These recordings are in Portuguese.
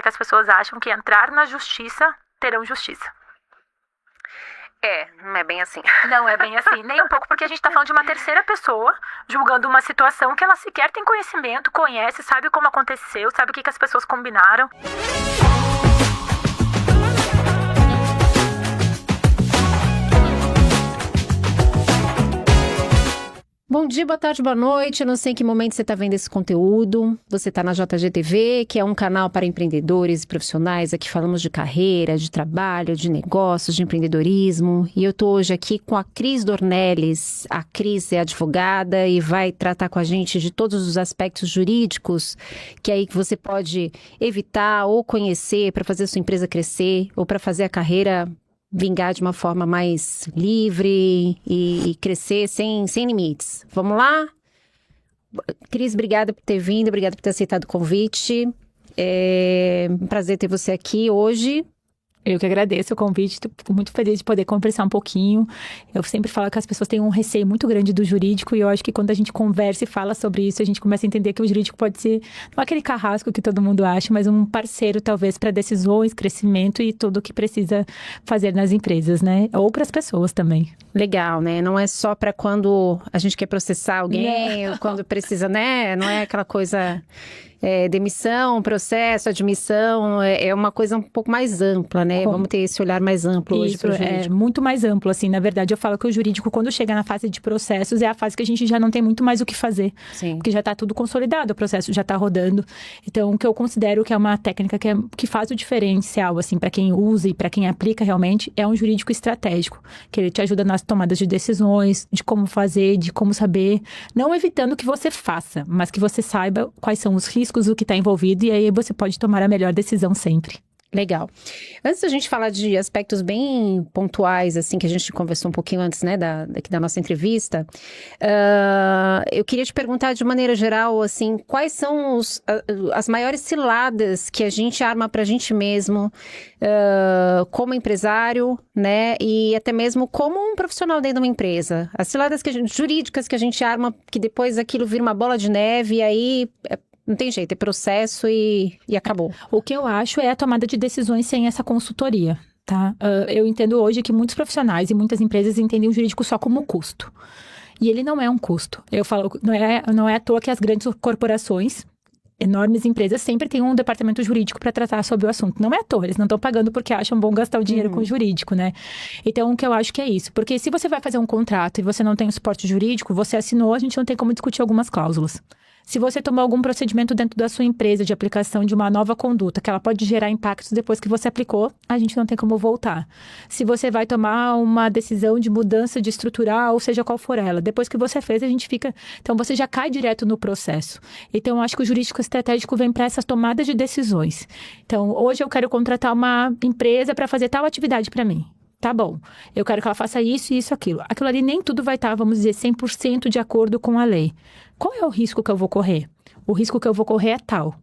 é que as pessoas acham que entrar na justiça terão justiça. Não é bem assim. Não é bem assim, nem um pouco, porque a gente tá falando de uma terceira pessoa julgando uma situação que ela sequer tem conhecimento, conhece, sabe como aconteceu, sabe o que as pessoas combinaram. Bom dia, boa tarde, boa noite. Eu não sei em que momento você está vendo esse conteúdo. Você está na JGTV, que é um canal para empreendedores e profissionais. Aqui falamos de carreira, de trabalho, de negócios, de empreendedorismo. E eu estou hoje aqui com a Cris Dornelles. A Cris é advogada e vai tratar com a gente de todos os aspectos jurídicos que aí você pode evitar ou conhecer para fazer a sua empresa crescer ou para fazer a carreira vingar de uma forma mais livre e crescer sem limites. Vamos lá? Cris, obrigada por ter vindo, obrigada por ter aceitado o convite. É um prazer ter você aqui hoje. Eu que agradeço o convite, fico muito feliz de poder conversar um pouquinho. Eu sempre falo que as pessoas têm um receio muito grande do jurídico e eu acho que quando a gente conversa e fala sobre isso, a gente começa a entender que o jurídico pode ser, não aquele carrasco que todo mundo acha, mas um parceiro talvez para decisões, crescimento e tudo o que precisa fazer nas empresas, né? Ou para as pessoas também. Legal, né? Não é só para quando a gente quer processar alguém, ou quando precisa, né? Não é aquela coisa... demissão, processo, admissão, é uma coisa um pouco mais ampla, né? Vamos ter esse olhar mais amplo hoje para o jurídico. É muito mais amplo, assim. Na verdade, eu falo que o jurídico, quando chega na fase de processos, é a fase que a gente já não tem muito mais o que fazer. Sim. Porque já está tudo consolidado, o processo já está rodando. Então, o que eu considero que é uma técnica que faz o diferencial, assim, para quem usa e para quem aplica realmente, é um jurídico estratégico, que ele te ajuda nas tomadas de decisões, de como fazer, de como saber, não evitando que você faça, mas que você saiba quais são os riscos, o que está envolvido, e aí você pode tomar a melhor decisão sempre. Legal. Antes da gente falar de aspectos bem pontuais, assim, que a gente conversou um pouquinho antes, né, da nossa entrevista, eu queria te perguntar de maneira geral, assim, quais são as maiores ciladas que a gente arma pra gente mesmo, como empresário, né, e até mesmo como um profissional dentro de uma empresa. As ciladas jurídicas que a gente arma, que depois aquilo vira uma bola de neve e aí... Não tem jeito, é processo e acabou. O que eu acho é a tomada de decisões sem essa consultoria, tá? Eu entendo hoje que muitos profissionais e muitas empresas entendem o jurídico só como custo. E ele não é um custo. Eu falo, não é à toa que as grandes corporações, enormes empresas, sempre têm um departamento jurídico para tratar sobre o assunto. Não é à toa, eles não estão pagando porque acham bom gastar o dinheiro com o jurídico, né? Então, o que eu acho que é isso. Porque se você vai fazer um contrato e você não tem o suporte jurídico, você assinou, a gente não tem como discutir algumas cláusulas. Se você tomar algum procedimento dentro da sua empresa de aplicação de uma nova conduta, que ela pode gerar impactos depois que você aplicou, a gente não tem como voltar. Se você vai tomar uma decisão de mudança de estrutural, ou seja qual for ela, depois que você fez, a gente fica... Então, você já cai direto no processo. Então, eu acho que o jurídico estratégico vem para essas tomadas de decisões. Então, hoje eu quero contratar uma empresa para fazer tal atividade para mim. Tá bom, eu quero que ela faça isso, isso, aquilo. Aquilo ali nem tudo vai estar, vamos dizer, 100% de acordo com a lei. Qual é o risco que eu vou correr? O risco que eu vou correr é tal.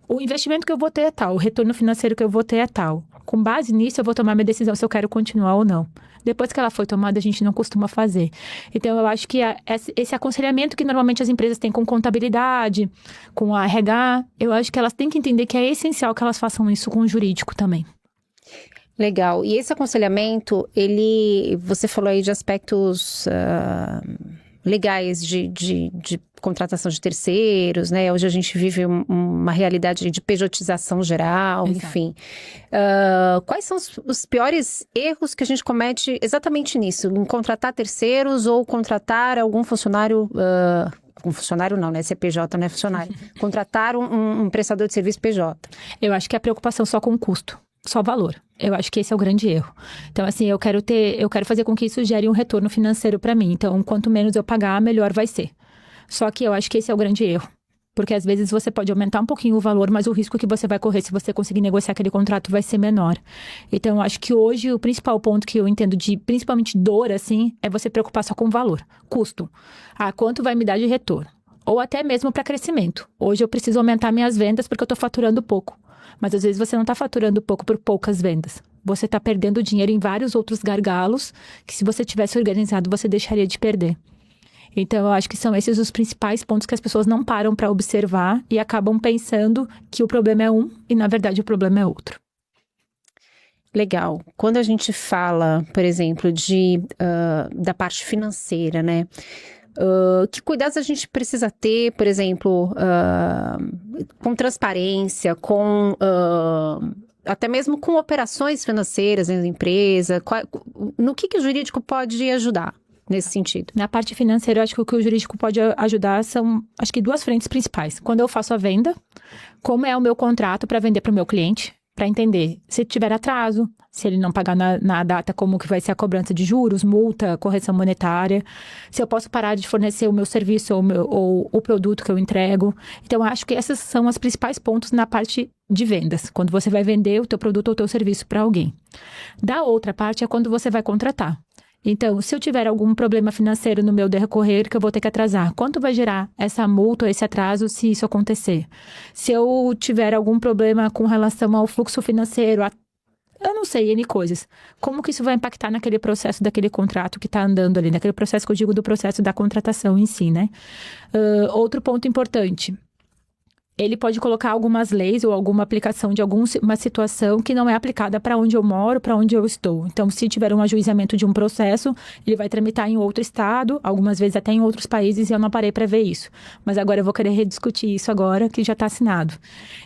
O investimento que eu vou ter é tal. O retorno financeiro que eu vou ter é tal. Com base nisso, eu vou tomar minha decisão se eu quero continuar ou não. Depois que ela foi tomada, a gente não costuma fazer. Então, eu acho que esse aconselhamento que normalmente as empresas têm com contabilidade, com a RH, eu acho que elas têm que entender que é essencial que elas façam isso com o jurídico também. Legal. E esse aconselhamento, você falou aí de aspectos legais de contratação de terceiros, né? Hoje a gente vive uma realidade de pejotização geral, Exato. Enfim. Quais são os piores erros que a gente comete exatamente nisso? Em contratar terceiros ou contratar algum funcionário... Um funcionário não, né? CPJ não é funcionário. Contratar um prestador de serviço PJ. Eu acho que a preocupação só com o custo. Só valor. Eu acho que esse é o grande erro. Então, assim, eu quero fazer com que isso gere um retorno financeiro para mim. Então, quanto menos eu pagar, melhor vai ser. Só que eu acho que esse é o grande erro. Porque às vezes você pode aumentar um pouquinho o valor, mas o risco que você vai correr se você conseguir negociar aquele contrato vai ser menor. Então, eu acho que hoje o principal ponto que eu entendo de, principalmente dor, assim, é você preocupar só com o valor. Custo. Quanto vai me dar de retorno? Ou até mesmo para crescimento. Hoje eu preciso aumentar minhas vendas porque eu estou faturando pouco. Mas às vezes você não está faturando pouco por poucas vendas. Você está perdendo dinheiro em vários outros gargalos que se você tivesse organizado, você deixaria de perder. Então, eu acho que são esses os principais pontos que as pessoas não param para observar e acabam pensando que o problema é um e, na verdade, o problema é outro. Legal. Quando a gente fala, por exemplo, da parte financeira, né? Que cuidados a gente precisa ter, por exemplo, com transparência, até mesmo com operações financeiras dentro da empresa? No que o jurídico pode ajudar nesse sentido? Na parte financeira, eu acho que o que o jurídico pode ajudar são, acho que, duas frentes principais. Quando eu faço a venda, como é o meu contrato para vender para o meu cliente? Para entender se tiver atraso, se ele não pagar na data, como que vai ser a cobrança de juros, multa, correção monetária, se eu posso parar de fornecer o meu serviço ou o produto que eu entrego. Então, acho que esses são os principais pontos na parte de vendas, quando você vai vender o teu produto ou o teu serviço para alguém. Da outra parte é quando você vai contratar. Então, se eu tiver algum problema financeiro no meu decorrer que eu vou ter que atrasar, quanto vai gerar essa multa ou esse atraso se isso acontecer? Se eu tiver algum problema com relação ao fluxo financeiro, eu não sei, N coisas. Como que isso vai impactar naquele processo daquele contrato que está andando ali, naquele processo que eu digo do processo da contratação em si, né? Outro ponto importante. Ele pode colocar algumas leis ou alguma aplicação de alguma situação que não é aplicada para onde eu moro, para onde eu estou. Então, se tiver um ajuizamento de um processo, ele vai tramitar em outro estado, algumas vezes até em outros países, e eu não parei para ver isso. Mas agora eu vou querer rediscutir isso agora, que já está assinado.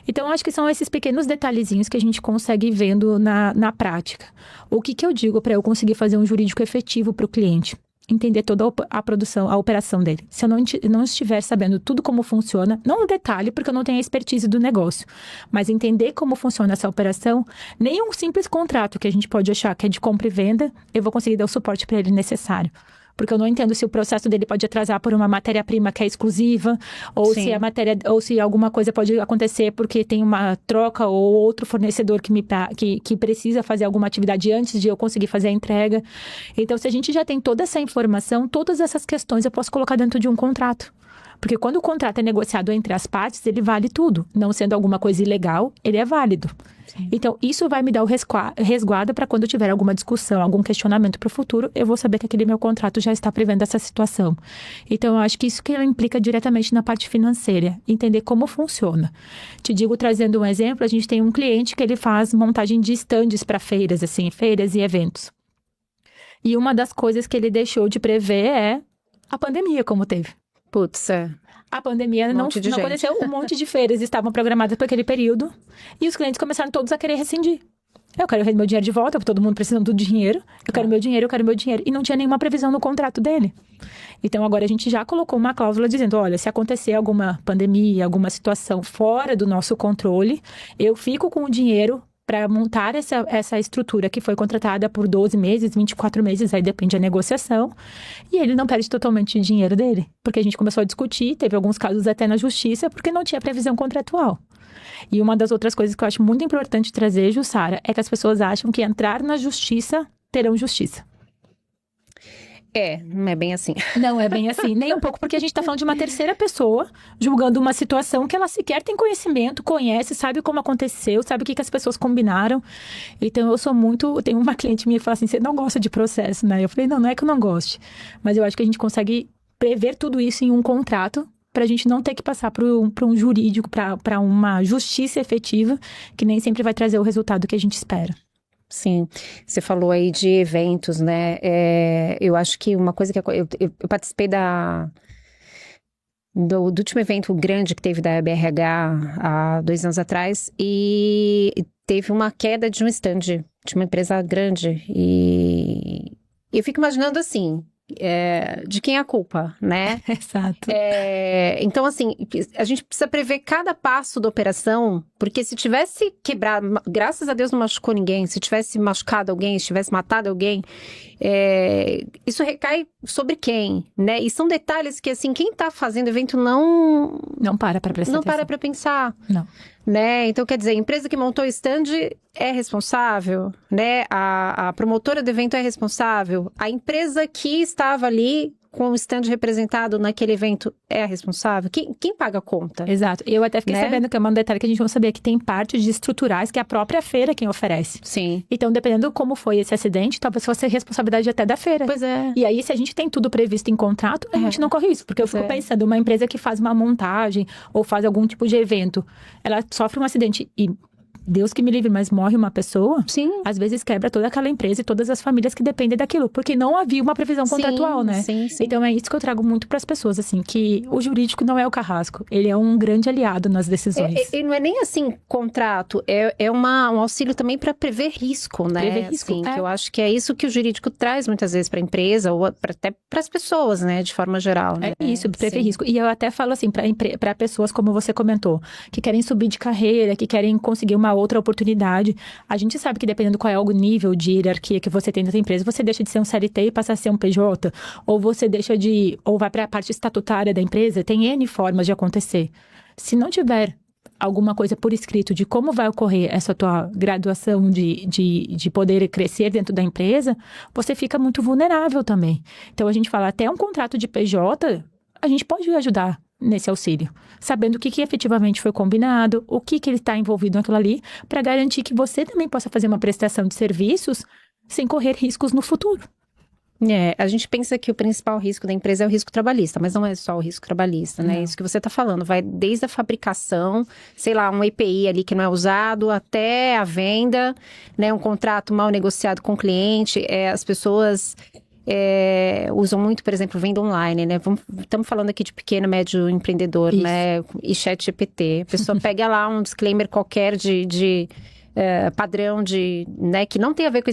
Então, acho que são esses pequenos detalhezinhos que a gente consegue ir vendo na prática. O que eu digo para eu conseguir fazer um jurídico efetivo para o cliente? Entender toda a produção, a operação dele. Se eu não estiver sabendo tudo como funciona, não no detalhe, porque eu não tenho a expertise do negócio, mas entender como funciona essa operação, nem um simples contrato que a gente pode achar que é de compra e venda, eu vou conseguir dar o suporte para ele necessário. Porque eu não entendo se o processo dele pode atrasar por uma matéria-prima que é exclusiva, ou ou se alguma coisa pode acontecer porque tem uma troca ou outro fornecedor que precisa fazer alguma atividade antes de eu conseguir fazer a entrega. Então, se a gente já tem toda essa informação, todas essas questões eu posso colocar dentro de um contrato. Porque quando o contrato é negociado entre as partes, ele vale tudo. Não sendo alguma coisa ilegal, ele é válido. Sim. Então, isso vai me dar o resguardo para quando eu tiver alguma discussão, algum questionamento para o futuro, eu vou saber que aquele meu contrato já está prevendo essa situação. Então, eu acho que isso que implica diretamente na parte financeira, entender como funciona. Te digo, trazendo um exemplo, a gente tem um cliente que ele faz montagem de estandes para feiras, assim, feiras e eventos. E uma das coisas que ele deixou de prever é a pandemia, como teve. Putz, A pandemia não aconteceu, um monte de feiras estavam programadas para aquele período e os clientes começaram todos a querer rescindir. Eu quero meu dinheiro de volta, todo mundo precisando do dinheiro. Eu quero meu dinheiro. E não tinha nenhuma previsão no contrato dele. Então, agora a gente já colocou uma cláusula dizendo, olha, se acontecer alguma pandemia, alguma situação fora do nosso controle, eu fico com o dinheiro para montar essa estrutura que foi contratada por 12 meses, 24 meses, aí depende da negociação, e ele não perde totalmente o dinheiro dele, porque a gente começou a discutir, teve alguns casos até na justiça, porque não tinha previsão contratual. E uma das outras coisas que eu acho muito importante trazer, Jussara, é que as pessoas acham que entrar na justiça terão justiça. Não é bem assim. Não é bem assim, nem um pouco, porque a gente está falando de uma terceira pessoa julgando uma situação que ela sequer tem conhecimento, conhece, sabe como aconteceu, sabe o que as pessoas combinaram. Então, tem uma cliente minha que fala assim, você não gosta de processo, né? Eu falei, não é que eu não goste, mas eu acho que a gente consegue prever tudo isso em um contrato para a gente não ter que passar para um jurídico, para uma justiça efetiva, que nem sempre vai trazer o resultado que a gente espera. Sim, você falou aí de eventos, né? Eu acho que uma coisa que eu participei do último evento grande que teve da BRH há 2 anos atrás e teve uma queda de um stand de uma empresa grande e eu fico imaginando assim, de quem é a culpa, né? Exato. Então, assim, a gente precisa prever cada passo da operação, porque se tivesse quebrado, graças a Deus não machucou ninguém, se tivesse machucado alguém, se tivesse matado alguém, isso recai sobre quem, né? E são detalhes que, assim, quem tá fazendo evento não para pra prestar atenção. Não para pra pensar. Não. Né? Então, quer dizer, a empresa que montou o stand é responsável, né? A promotora do evento é responsável. A empresa que estava ali com o stand representado naquele evento é a responsável? Quem paga a conta? Exato. Eu até fiquei Né? sabendo que é um detalhe que a gente não sabia, que tem partes de estruturais que é a própria feira quem oferece. Sim. Então, dependendo como foi esse acidente, talvez fosse responsabilidade até da feira. Pois é. E aí, se a gente tem tudo previsto em contrato, a gente não corre isso. Porque eu fico pensando, uma empresa que faz uma montagem ou faz algum tipo de evento, ela sofre um acidente e... Deus que me livre, mas morre uma pessoa, Sim. às vezes quebra toda aquela empresa e todas as famílias que dependem daquilo, porque não havia uma previsão contratual, né? Sim. Então é isso que eu trago muito para as pessoas, assim, que o jurídico não é o carrasco, ele é um grande aliado nas decisões. E não é nem assim contrato, é um auxílio também para prever risco, né? Prever risco, Assim, que eu acho que é isso que o jurídico traz muitas vezes para a empresa ou até para as pessoas, né? De forma geral. Né? É isso, prever Sim. risco. E eu até falo assim, para pessoas, como você comentou, que querem subir de carreira, que querem conseguir uma outra oportunidade. A gente sabe que dependendo qual é o nível de hierarquia que você tem dentro da empresa, você deixa de ser um CLT e passa a ser um PJ, ou você ou vai para a parte estatutária da empresa, tem N formas de acontecer. Se não tiver alguma coisa por escrito de como vai ocorrer essa tua graduação de poder crescer dentro da empresa, você fica muito vulnerável também. Então, a gente fala, até um contrato de PJ, a gente pode ajudar nesse auxílio, sabendo o que efetivamente foi combinado, o que ele está envolvido naquilo ali, para garantir que você também possa fazer uma prestação de serviços sem correr riscos no futuro. A gente pensa que o principal risco da empresa é o risco trabalhista, mas não é só o risco trabalhista, né? Não. Isso que você está falando, vai desde a fabricação, sei lá, um EPI ali que não é usado, até a venda, né? Um contrato mal negociado com o cliente, as pessoas... usam muito, por exemplo, venda online, né? Estamos falando aqui de pequeno, médio empreendedor, Isso. né? E chat GPT. A pessoa pega lá um disclaimer qualquer de padrão né, que não tem a ver com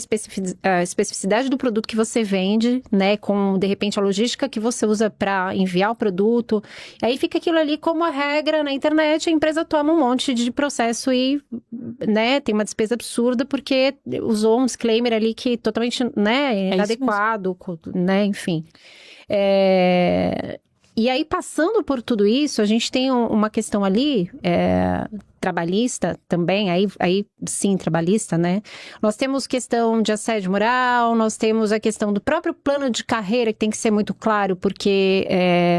a especificidade do produto que você vende, né, com, de repente, a logística que você usa para enviar o produto. Aí fica aquilo ali como a regra na internet, a empresa toma um monte de processo e, né, tem uma despesa absurda porque usou um disclaimer ali que totalmente, né, inadequado, né, enfim. E aí, passando por tudo isso, a gente tem uma questão ali, trabalhista também, aí sim, trabalhista, né? Nós temos questão de assédio moral, nós temos a questão do próprio plano de carreira, que tem que ser muito claro, porque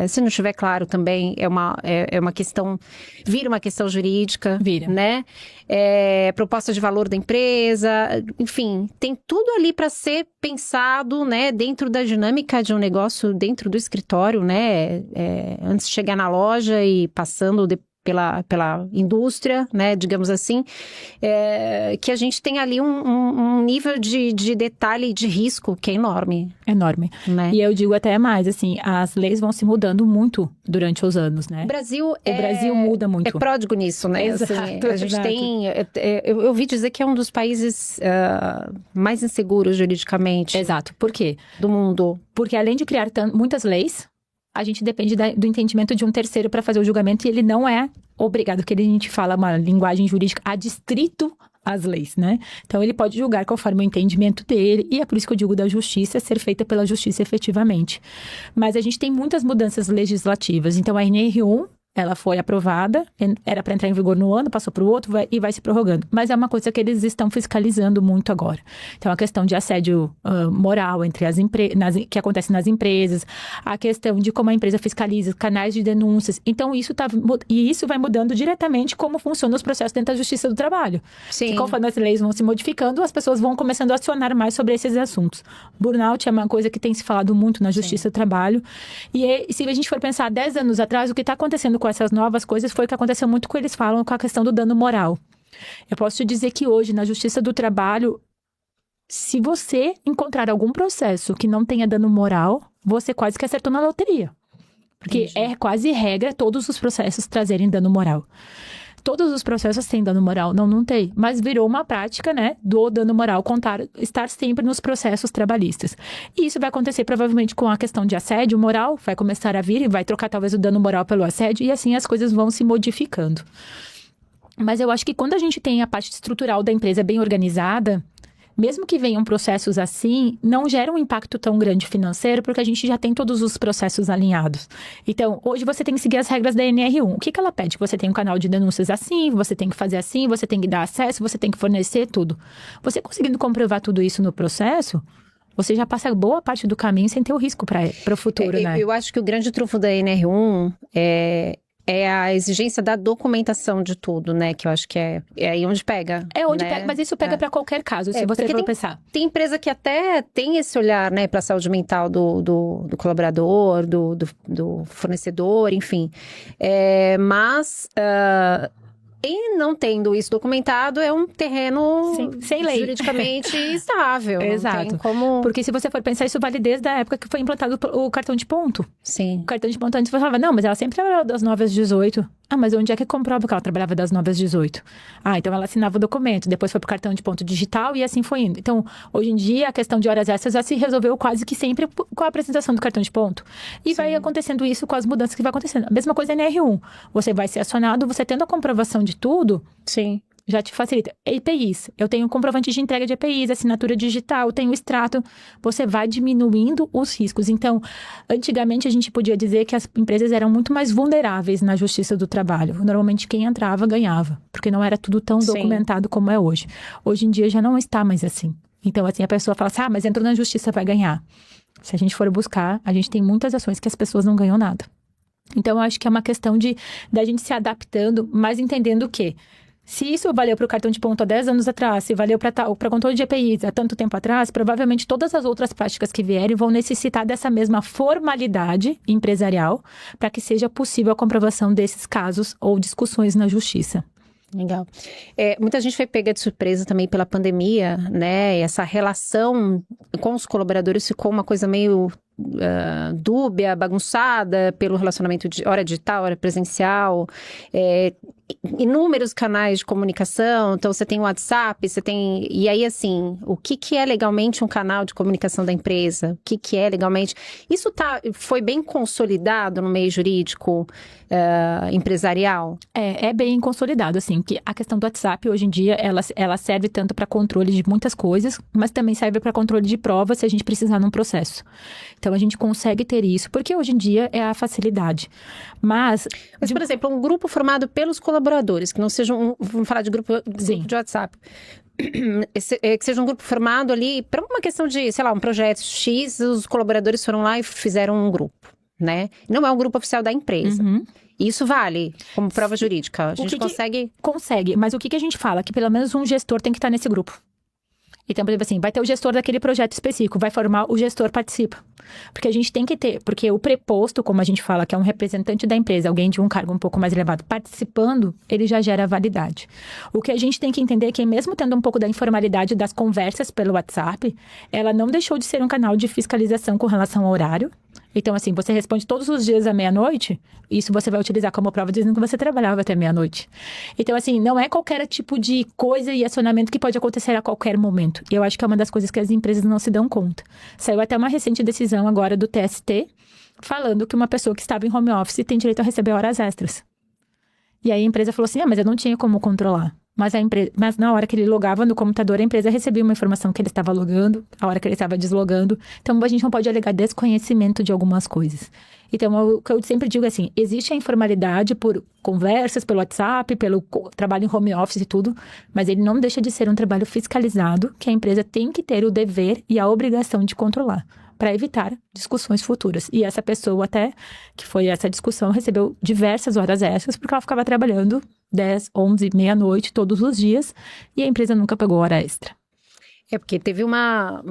se não estiver claro também, é uma questão, vira uma questão jurídica, Vira. né? Proposta de valor da empresa, enfim, tem tudo ali para ser pensado, né, dentro da dinâmica de um negócio, dentro do escritório, né, antes de chegar na loja e passando pela indústria, né, digamos assim, que a gente tem ali um nível de detalhe e de risco que é enorme. Enorme. Né? E eu digo até mais, assim, as leis vão se mudando muito durante os anos, né? O Brasil muda muito. É pródigo nisso, né? Exato, Assim, a gente exato. tem... Eu ouvi dizer que é um dos países mais inseguros juridicamente Exato. Por quê? do mundo. Porque além de criar muitas leis, a gente depende do entendimento de um terceiro para fazer o julgamento e ele não é obrigado, que a gente fala uma linguagem jurídica adstrito às leis, né? Então, ele pode julgar conforme o entendimento dele e é por isso que eu digo da justiça ser feita pela justiça efetivamente. Mas a gente tem muitas mudanças legislativas. Então, a NR1, ela foi aprovada, era para entrar em vigor no ano, passou para o outro e vai se prorrogando. Mas é uma coisa que eles estão fiscalizando muito agora. Então, a questão de assédio moral entre que acontece nas empresas, a questão de como a empresa fiscaliza, canais de denúncias. Então, isso vai mudando diretamente como funcionam os processos dentro da Justiça do Trabalho. Sim. Que conforme as leis vão se modificando, as pessoas vão começando a acionar mais sobre esses assuntos. Burnout é uma coisa que tem se falado muito na Justiça do Trabalho. E se a gente for pensar 10 anos atrás, o que está acontecendo com essas novas coisas foi o que aconteceu muito com eles falam com a questão do dano moral. Eu posso te dizer que hoje, na Justiça do Trabalho, se você encontrar algum processo que não tenha dano moral, você quase que acertou na loteria. Porque é quase regra todos os processos trazerem dano moral. Todos os processos têm dano moral, não tem. Mas virou uma prática, né, do dano moral estar sempre nos processos trabalhistas. E isso vai acontecer provavelmente com a questão de assédio moral, vai começar a vir e vai trocar talvez o dano moral pelo assédio, e assim as coisas vão se modificando. Mas eu acho que quando a gente tem a parte estrutural da empresa bem organizada, mesmo que venham processos assim, não gera um impacto tão grande financeiro, porque a gente já tem todos os processos alinhados. Então, hoje você tem que seguir as regras da NR1. O que ela pede? Que você tem um canal de denúncias assim, você tem que fazer assim, você tem que dar acesso, você tem que fornecer tudo. Você conseguindo comprovar tudo isso no processo, você já passa boa parte do caminho sem ter o risco para o futuro, né? Eu acho que o grande trunfo da NR1 é a exigência da documentação de tudo, né? Que eu acho que é aí onde pega. É onde né? pega, mas isso pega para qualquer caso, se você for pensar. Tem empresa que até tem esse olhar, né, para a saúde mental do colaborador, do fornecedor, enfim. Mas e não tendo isso documentado, é um terreno sem lei. Juridicamente estável. Exato. Não tem como... Porque se você for pensar, isso vale desde a época que foi implantado o cartão de ponto. Sim. O cartão de ponto antes você falava, não, mas ela sempre era das 9 às 18. Ah, mas onde é que comprova que ela trabalhava das 9 às 18? Ah, então ela assinava o documento, depois foi pro cartão de ponto digital e assim foi indo. Então, hoje em dia, a questão de horas extras já se resolveu quase que sempre com a apresentação do cartão de ponto. E vai acontecendo isso com as mudanças que vai acontecendo. A mesma coisa na NR1. Você vai ser acionado, você tendo a comprovação de tudo... Sim. Já te facilita. EPIs. Eu tenho comprovante de entrega de EPIs, assinatura digital, tenho extrato. Você vai diminuindo os riscos. Então, antigamente a gente podia dizer que as empresas eram muito mais vulneráveis na justiça do trabalho. Normalmente quem entrava ganhava, porque não era tudo tão documentado como é hoje. Hoje em dia já não está mais assim. Então, assim, a pessoa fala assim, mas entrou na justiça, vai ganhar. Se a gente for buscar, a gente tem muitas ações que as pessoas não ganham nada. Então, eu acho que é uma questão da gente se adaptando, mas entendendo que se isso valeu para o cartão de ponto há 10 anos atrás, se valeu para controle de EPIs há tanto tempo atrás, provavelmente todas as outras práticas que vierem vão necessitar dessa mesma formalidade empresarial para que seja possível a comprovação desses casos ou discussões na justiça. Legal. Muita gente foi pega de surpresa também pela pandemia, né? E essa relação com os colaboradores ficou uma coisa meio dúbia, bagunçada pelo relacionamento de hora digital, hora presencial, inúmeros canais de comunicação. Então você tem o WhatsApp, você tem... E aí assim, o que é legalmente um canal de comunicação da empresa? O que é legalmente... Isso foi bem consolidado no meio jurídico empresarial? É bem consolidado, assim, que a questão do WhatsApp hoje em dia, ela serve tanto para controle de muitas coisas, mas também serve para controle de provas se a gente precisar num processo. Então, a gente consegue ter isso, porque hoje em dia é a facilidade. Mas por exemplo, um grupo formado pelos colaboradores, que não seja vamos falar de grupo de WhatsApp, que seja um grupo formado ali para uma questão de, sei lá, um projeto X, os colaboradores foram lá e fizeram um grupo, né? Não é um grupo oficial da empresa. Uhum. Isso vale como prova jurídica. A gente consegue... Consegue, mas o que a gente fala? Que pelo menos um gestor tem que estar nesse grupo. Então, por exemplo assim, vai ter o gestor daquele projeto específico, vai formar, o gestor participa. Porque a gente tem que ter, porque o preposto, como a gente fala, que é um representante da empresa, alguém de um cargo um pouco mais elevado, participando, ele já gera validade. O que a gente tem que entender é que mesmo tendo um pouco da informalidade das conversas pelo WhatsApp, ela não deixou de ser um canal de fiscalização com relação ao horário. Então, assim, você responde todos os dias à meia-noite, isso você vai utilizar como prova dizendo que você trabalhava até meia-noite. Então, assim, não é qualquer tipo de coisa e acionamento que pode acontecer a qualquer momento. E eu acho que é uma das coisas que as empresas não se dão conta. Saiu até uma recente decisão agora do TST, falando que uma pessoa que estava em home office tem direito a receber horas extras. E aí a empresa falou assim, mas eu não tinha como controlar. Mas na hora que ele logava no computador, a empresa recebia uma informação que ele estava logando, a hora que ele estava deslogando. Então, a gente não pode alegar desconhecimento de algumas coisas. Então, o que eu sempre digo é assim, existe a informalidade por conversas, pelo WhatsApp, pelo trabalho em home office e tudo, mas ele não deixa de ser um trabalho fiscalizado, que a empresa tem que ter o dever e a obrigação de controlar, para evitar discussões futuras. E essa pessoa até, que foi essa discussão, recebeu diversas horas extras, porque ela ficava trabalhando 10, 11, meia-noite, todos os dias, e a empresa nunca pagou hora extra. Porque teve uma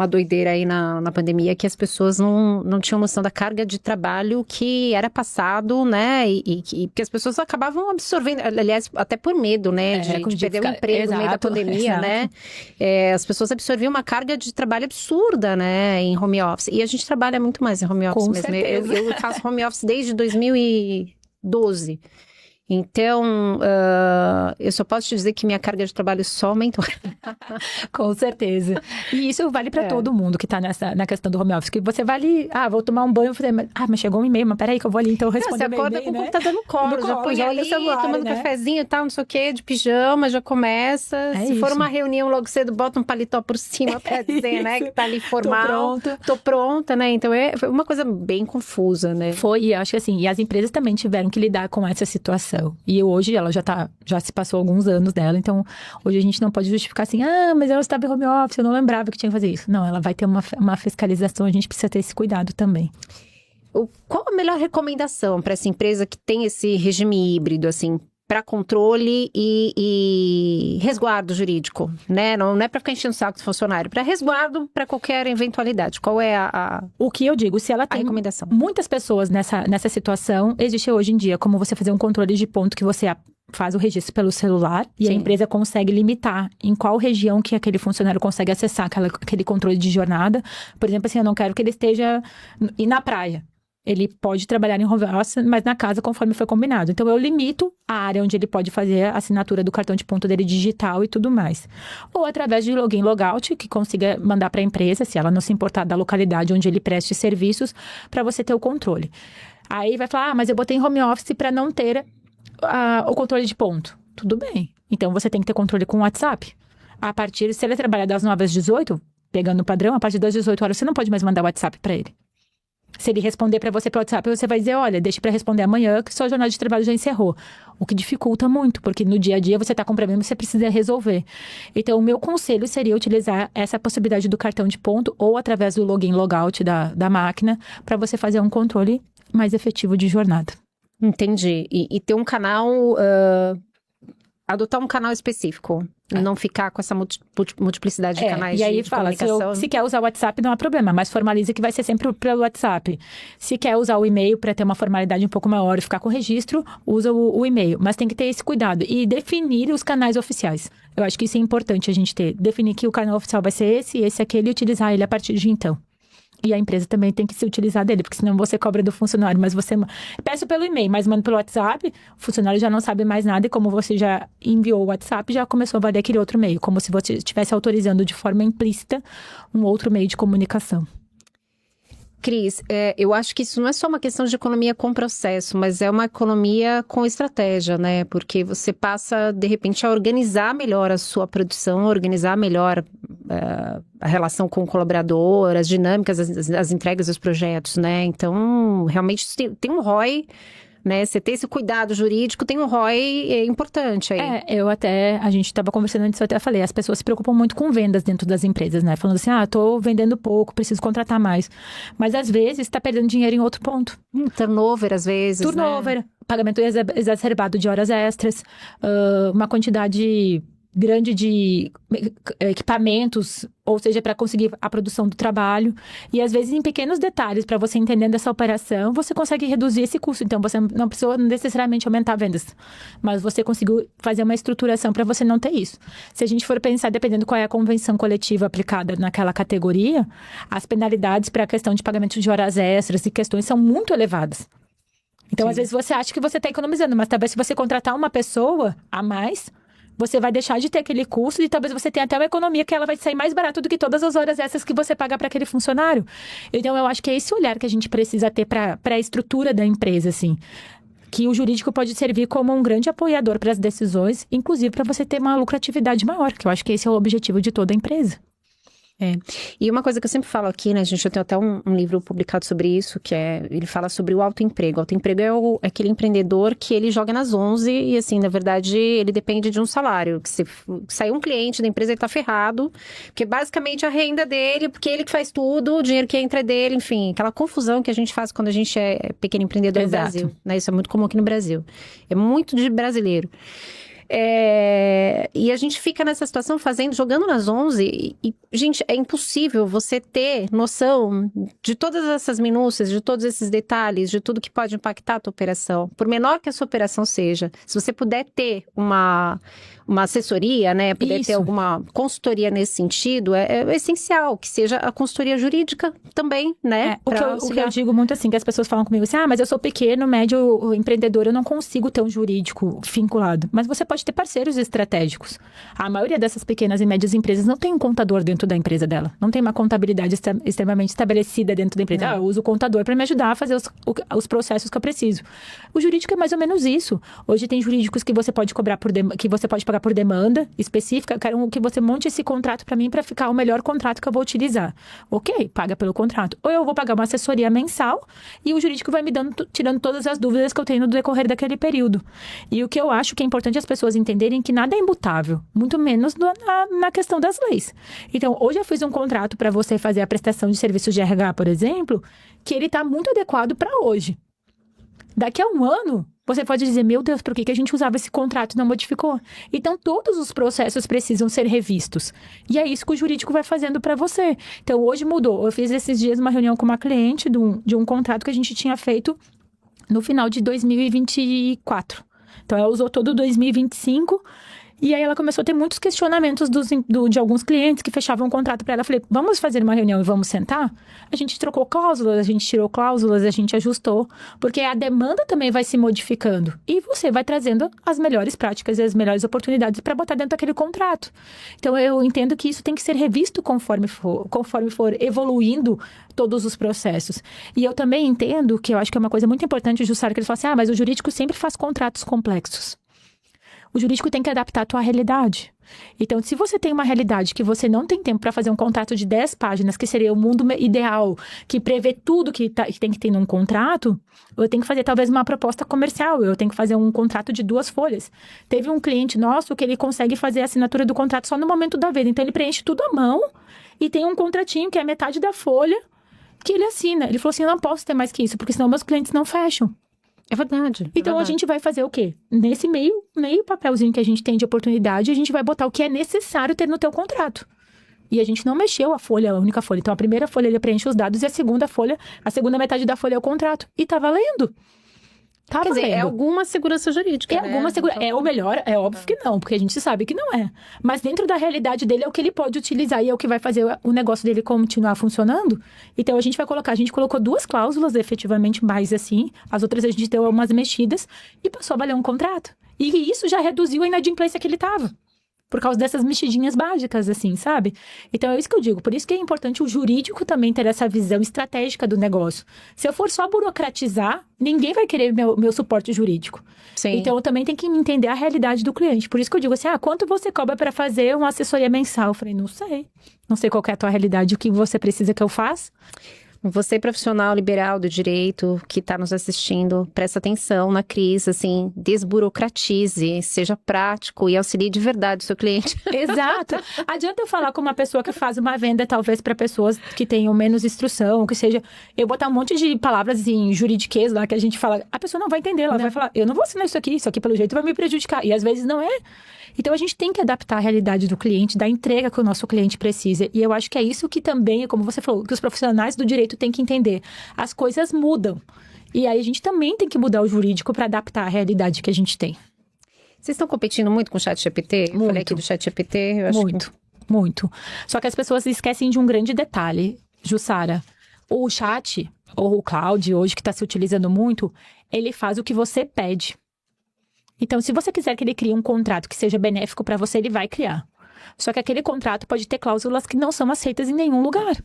doideira aí na pandemia que as pessoas não tinham noção da carga de trabalho que era passado, né? E que as pessoas acabavam absorvendo, aliás, até por medo, né? De perder o emprego no meio da pandemia, né? As pessoas absorviam uma carga de trabalho absurda, né? Em home office. E a gente trabalha muito mais em home office mesmo. Eu faço home office desde 2012. Então, eu só posso te dizer que minha carga de trabalho só aumentou. Com certeza. E isso vale para todo mundo que tá na questão do home office. Que você vai ali, vou tomar um banho, mas chegou um e-mail, mas peraí que eu vou ali, então eu respondo o meu e-mail, você acorda com o computador no colo, já põe ali, celular, tomando cafezinho e tal, não sei o quê, de pijama, já começa. Se for uma reunião logo cedo, bota um paletó por cima pra dizer, né, que tá ali formal. Tô pronta, né? Então, foi uma coisa bem confusa, né? Foi, e acho que assim, e as empresas também tiveram que lidar com essa situação. E hoje ela já se passou alguns anos dela, então hoje a gente não pode justificar assim, assim, mas ela estava em home office, eu não lembrava que tinha que fazer isso. Não, ela vai ter uma fiscalização, a gente precisa ter esse cuidado também. Qual a melhor recomendação para essa empresa que tem esse regime híbrido, assim, para controle e resguardo jurídico, né? Não é para ficar enchendo o saco do funcionário, para resguardo para qualquer eventualidade. Qual é O que eu digo, se ela tem recomendação? Muitas pessoas nessa situação, existe hoje em dia como você fazer um controle de ponto que você faz o registro pelo celular e a empresa consegue limitar em qual região que aquele funcionário consegue acessar aquele controle de jornada. Por exemplo, assim, eu não quero que ele esteja na praia. Ele pode trabalhar em home office, mas na casa conforme foi combinado. Então, eu limito a área onde ele pode fazer a assinatura do cartão de ponto dele digital e tudo mais. Ou através de login, logout, que consiga mandar para a empresa, se ela não se importar da localidade onde ele preste serviços, para você ter o controle. Aí vai falar, mas eu botei em home office para não ter o controle de ponto. Tudo bem. Então, você tem que ter controle com o WhatsApp. Se ele trabalhar das 9 às 18, pegando o padrão, a partir das 18 horas, você não pode mais mandar o WhatsApp para ele. Se ele responder para você pelo WhatsApp, você vai dizer, olha, deixa para responder amanhã que sua jornada de trabalho já encerrou. O que dificulta muito, porque no dia a dia você está com problema e você precisa resolver. Então, o meu conselho seria utilizar essa possibilidade do cartão de ponto ou através do login, logout da máquina para você fazer um controle mais efetivo de jornada. Entendi. E ter um canal... adotar um canal específico. Não ficar com essa multiplicidade de canais e aí de fala, comunicação. Se quer usar o WhatsApp, não há problema, mas formalize que vai ser sempre pelo WhatsApp. Se quer usar o e-mail para ter uma formalidade um pouco maior e ficar com o registro, usa o e-mail. Mas tem que ter esse cuidado e definir os canais oficiais. Eu acho que isso é importante a gente ter. Definir que o canal oficial vai ser esse, aquele e utilizar ele a partir de então. E a empresa também tem que se utilizar dele, porque senão você cobra do funcionário, mas você... Peço pelo e-mail, mas manda pelo WhatsApp, o funcionário já não sabe mais nada e como você já enviou o WhatsApp, já começou a valer aquele outro meio, como se você estivesse autorizando de forma implícita um outro meio de comunicação. Cris, eu acho que isso não é só uma questão de economia com processo, mas é uma economia com estratégia, né? Porque você passa, de repente, a organizar melhor a sua produção, organizar melhor a relação com o colaborador, as dinâmicas, as entregas dos projetos, né? Então, realmente, tem um ROI, né? Você ter esse cuidado jurídico, tem um ROI importante aí. A gente estava conversando antes, eu até falei, as pessoas se preocupam muito com vendas dentro das empresas, né? Falando assim, tô vendendo pouco, preciso contratar mais. Mas às vezes está perdendo dinheiro em outro ponto. Turnover, às vezes, Turnover, né? Pagamento exacerbado de horas extras, uma quantidade grande de equipamentos, ou seja, para conseguir a produção do trabalho. E às vezes em pequenos detalhes, para você entendendo essa operação, você consegue reduzir esse custo. Então, você não precisou necessariamente aumentar vendas, mas você conseguiu fazer uma estruturação para você não ter isso. Se a gente for pensar, dependendo qual é a convenção coletiva aplicada naquela categoria, as penalidades para a questão de pagamento de horas extras e questões são muito elevadas. Então, às vezes você acha que você está economizando, mas talvez se você contratar uma pessoa a mais, você vai deixar de ter aquele custo e talvez você tenha até uma economia que ela vai sair mais barato do que todas as horas essas que você paga para aquele funcionário. Então, eu acho que é esse olhar que a gente precisa ter para a estrutura da empresa, assim. Que o jurídico pode servir como um grande apoiador para as decisões, inclusive para você ter uma lucratividade maior, que eu acho que esse é o objetivo de toda a empresa. E uma coisa que eu sempre falo aqui, né, gente, eu tenho até um livro publicado sobre isso, ele fala sobre o autoemprego. O autoemprego é aquele empreendedor que ele joga nas 11 e, assim, na verdade, ele depende de um salário. Que se sair um cliente da empresa, ele tá ferrado, porque basicamente a renda dele, porque ele que faz tudo, o dinheiro que entra é dele, enfim, aquela confusão que a gente faz quando a gente é pequeno empreendedor no Brasil, né, isso é muito comum aqui no Brasil. É muito de brasileiro. E a gente fica nessa situação jogando nas 11 e, gente, é impossível você ter noção de todas essas minúcias, de todos esses detalhes, de tudo que pode impactar a tua operação. Por menor que a sua operação seja, se você puder ter uma assessoria, né, poder ter alguma consultoria nesse sentido, é essencial que seja a consultoria jurídica também, né? O que eu digo muito assim, que as pessoas falam comigo assim, mas eu sou pequeno, médio empreendedor, eu não consigo ter um jurídico vinculado. Mas você pode ter parceiros estratégicos. A maioria dessas pequenas e médias empresas não tem um contador dentro da empresa dela. Não tem uma contabilidade extremamente estabelecida dentro da empresa. Eu uso o contador para me ajudar a fazer os processos que eu preciso. O jurídico é mais ou menos isso. Hoje tem jurídicos que você pode cobrar que você pode pagar pagar por demanda específica, eu quero que você monte esse contrato para mim para ficar o melhor contrato que eu vou utilizar. Ok, paga pelo contrato. Ou eu vou pagar uma assessoria mensal e o jurídico vai me tirando todas as dúvidas que eu tenho no decorrer daquele período. E o que eu acho que é importante as pessoas entenderem que nada é imutável, muito menos na questão das leis. Então, hoje eu fiz um contrato para você fazer a prestação de serviços de RH, por exemplo, que ele está muito adequado para hoje. Daqui a um ano, você pode dizer, meu Deus, por que a gente usava esse contrato e não modificou? Então, todos os processos precisam ser revistos. E é isso que o jurídico vai fazendo para você. Então, hoje mudou. Eu fiz esses dias uma reunião com uma cliente de um contrato que a gente tinha feito no final de 2024. Então, ela usou todo 2025. E aí ela começou a ter muitos questionamentos de alguns clientes que fechavam um contrato para ela. Eu falei, vamos fazer uma reunião e vamos sentar? A gente trocou cláusulas, a gente tirou cláusulas, a gente ajustou. Porque a demanda também vai se modificando. E você vai trazendo as melhores práticas e as melhores oportunidades para botar dentro daquele contrato. Então eu entendo que isso tem que ser revisto conforme for evoluindo todos os processos. E eu também entendo que eu acho que é uma coisa muito importante, Jussara, que eles falam assim, mas o jurídico sempre faz contratos complexos. O jurídico tem que adaptar a tua realidade. Então, se você tem uma realidade que você não tem tempo para fazer um contrato de 10 páginas, que seria o mundo ideal, que prevê tudo que tem que ter num contrato, eu tenho que fazer talvez uma proposta comercial, eu tenho que fazer um contrato de 2 folhas. Teve um cliente nosso que ele consegue fazer a assinatura do contrato só no momento da venda. Então, ele preenche tudo à mão e tem um contratinho que é metade da folha que ele assina. Ele falou assim, eu não posso ter mais que isso, porque senão meus clientes não fecham. É verdade. Então, a gente vai fazer o quê? Nesse meio papelzinho que a gente tem de oportunidade, a gente vai botar o que é necessário ter no teu contrato. E a gente não mexeu a folha, a única folha. Então, a primeira folha ele preenche os dados e a segunda metade da folha é o contrato. E tá valendo. Tá Quer valendo. dizer, é alguma segurança jurídica, É né? alguma segurança. É o melhor? É óbvio que não, porque a gente sabe que não é. Mas dentro da realidade dele é o que ele pode utilizar e é o que vai fazer o negócio dele continuar funcionando. Então, a gente colocou 2 cláusulas, efetivamente, mais assim. As outras a gente deu umas mexidas e passou a valer um contrato. E isso já reduziu a inadimplência que ele estava. Por causa dessas mexidinhas básicas, assim, sabe? Então, é isso que eu digo. Por isso que é importante o jurídico também ter essa visão estratégica do negócio. Se eu for só burocratizar, ninguém vai querer meu suporte jurídico. Sim. Então, eu também tenho que entender a realidade do cliente. Por isso que eu digo assim, quanto você cobra para fazer uma assessoria mensal? Eu falei, não sei. Não sei qual que é a tua realidade, o que você precisa que eu faça. Você, profissional liberal do direito, que está nos assistindo, presta atenção na crise, assim, desburocratize, seja prático e auxilie de verdade o seu cliente. Exato. Adianta eu falar com uma pessoa que faz uma venda, talvez, para pessoas que tenham menos instrução, que seja... Eu botar um monte de palavras em juridiquês lá, que a gente fala... A pessoa não vai entender, ela vai falar, eu não vou assinar isso aqui pelo jeito vai me prejudicar. E às vezes não é. Então, a gente tem que adaptar a realidade do cliente, da entrega que o nosso cliente precisa. E eu acho que é isso que também, como você falou, que os profissionais do direito têm que entender. As coisas mudam. E aí, a gente também tem que mudar o jurídico para adaptar a realidade que a gente tem. Vocês estão competindo muito com o ChatGPT? Eu falei aqui do ChatGPT, eu acho Muito. Só que as pessoas esquecem de um grande detalhe, Jussara. O chat, ou o cloud, hoje que está se utilizando muito, ele faz o que você pede. Então, se você quiser que ele crie um contrato que seja benéfico para você, ele vai criar. Só que aquele contrato pode ter cláusulas que não são aceitas em nenhum lugar.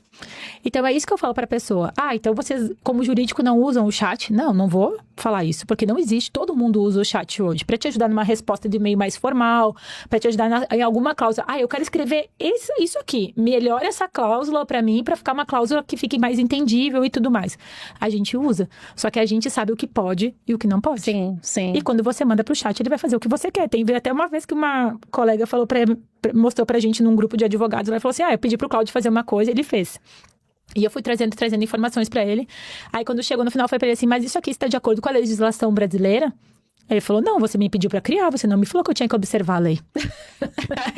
Então, é isso que eu falo para a pessoa. Então vocês, como jurídico, não usam o chat? Não vou falar isso, porque não existe. Todo mundo usa o chat hoje. Para te ajudar numa resposta de e-mail mais formal, para te ajudar em alguma cláusula. Eu quero escrever isso aqui. Melhora essa cláusula para mim, para ficar uma cláusula que fique mais entendível e tudo mais. A gente usa. Só que a gente sabe o que pode e o que não pode. Sim. E quando você manda pro chat, ele vai fazer o que você quer. Tem até uma vez que uma colega falou mostrou pra gente num grupo de advogados, ela falou assim, eu pedi pro Cláudio fazer uma coisa, ele fez. E eu fui trazendo informações pra ele. Aí quando chegou no final, foi pra ele assim, mas isso aqui está de acordo com a legislação brasileira? Ele falou, não, você me pediu pra criar, você não me falou que eu tinha que observar a lei.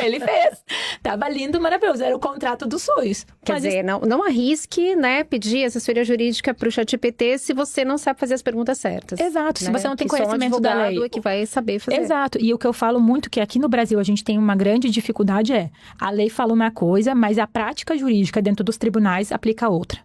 Ele fez. Tava lindo, maravilhoso, era o contrato dos sonhos. Quer dizer, não arrisque, né, pedir assessoria jurídica pro ChatGPT se você não sabe fazer as perguntas certas. Exato, né? se você não tem que conhecimento da lei. É que vai saber fazer. Exato, e o que eu falo muito, que aqui no Brasil a gente tem uma grande dificuldade a lei fala uma coisa, mas a prática jurídica dentro dos tribunais aplica outra.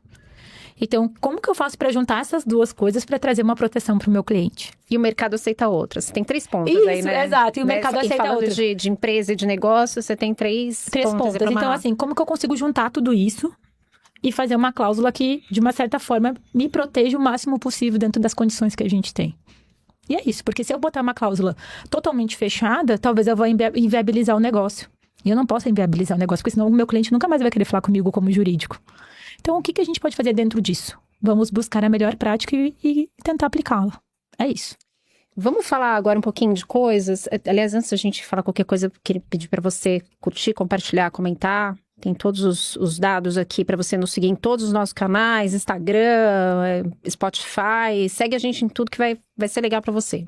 Então, como que eu faço para juntar essas duas coisas para trazer uma proteção para o meu cliente? E o mercado aceita outras. Você tem 3 pontos aí, né? Exato. E o mercado aceita outras. Falando de empresa e de negócio, você tem 3 pontos. Então, assim, como que eu consigo juntar tudo isso e fazer uma cláusula que, de uma certa forma, me proteja o máximo possível dentro das condições que a gente tem? E é isso, porque se eu botar uma cláusula totalmente fechada, talvez eu vou inviabilizar o negócio. E eu não posso inviabilizar o negócio, porque senão o meu cliente nunca mais vai querer falar comigo como jurídico. Então, o que a gente pode fazer dentro disso? Vamos buscar a melhor prática e tentar aplicá-la. É isso. Vamos falar agora um pouquinho de coisas. Aliás, antes da gente falar qualquer coisa, eu queria pedir para você curtir, compartilhar, comentar. Tem todos os dados aqui para você nos seguir em todos os nossos canais, Instagram, Spotify. Segue a gente em tudo que vai ser legal para você.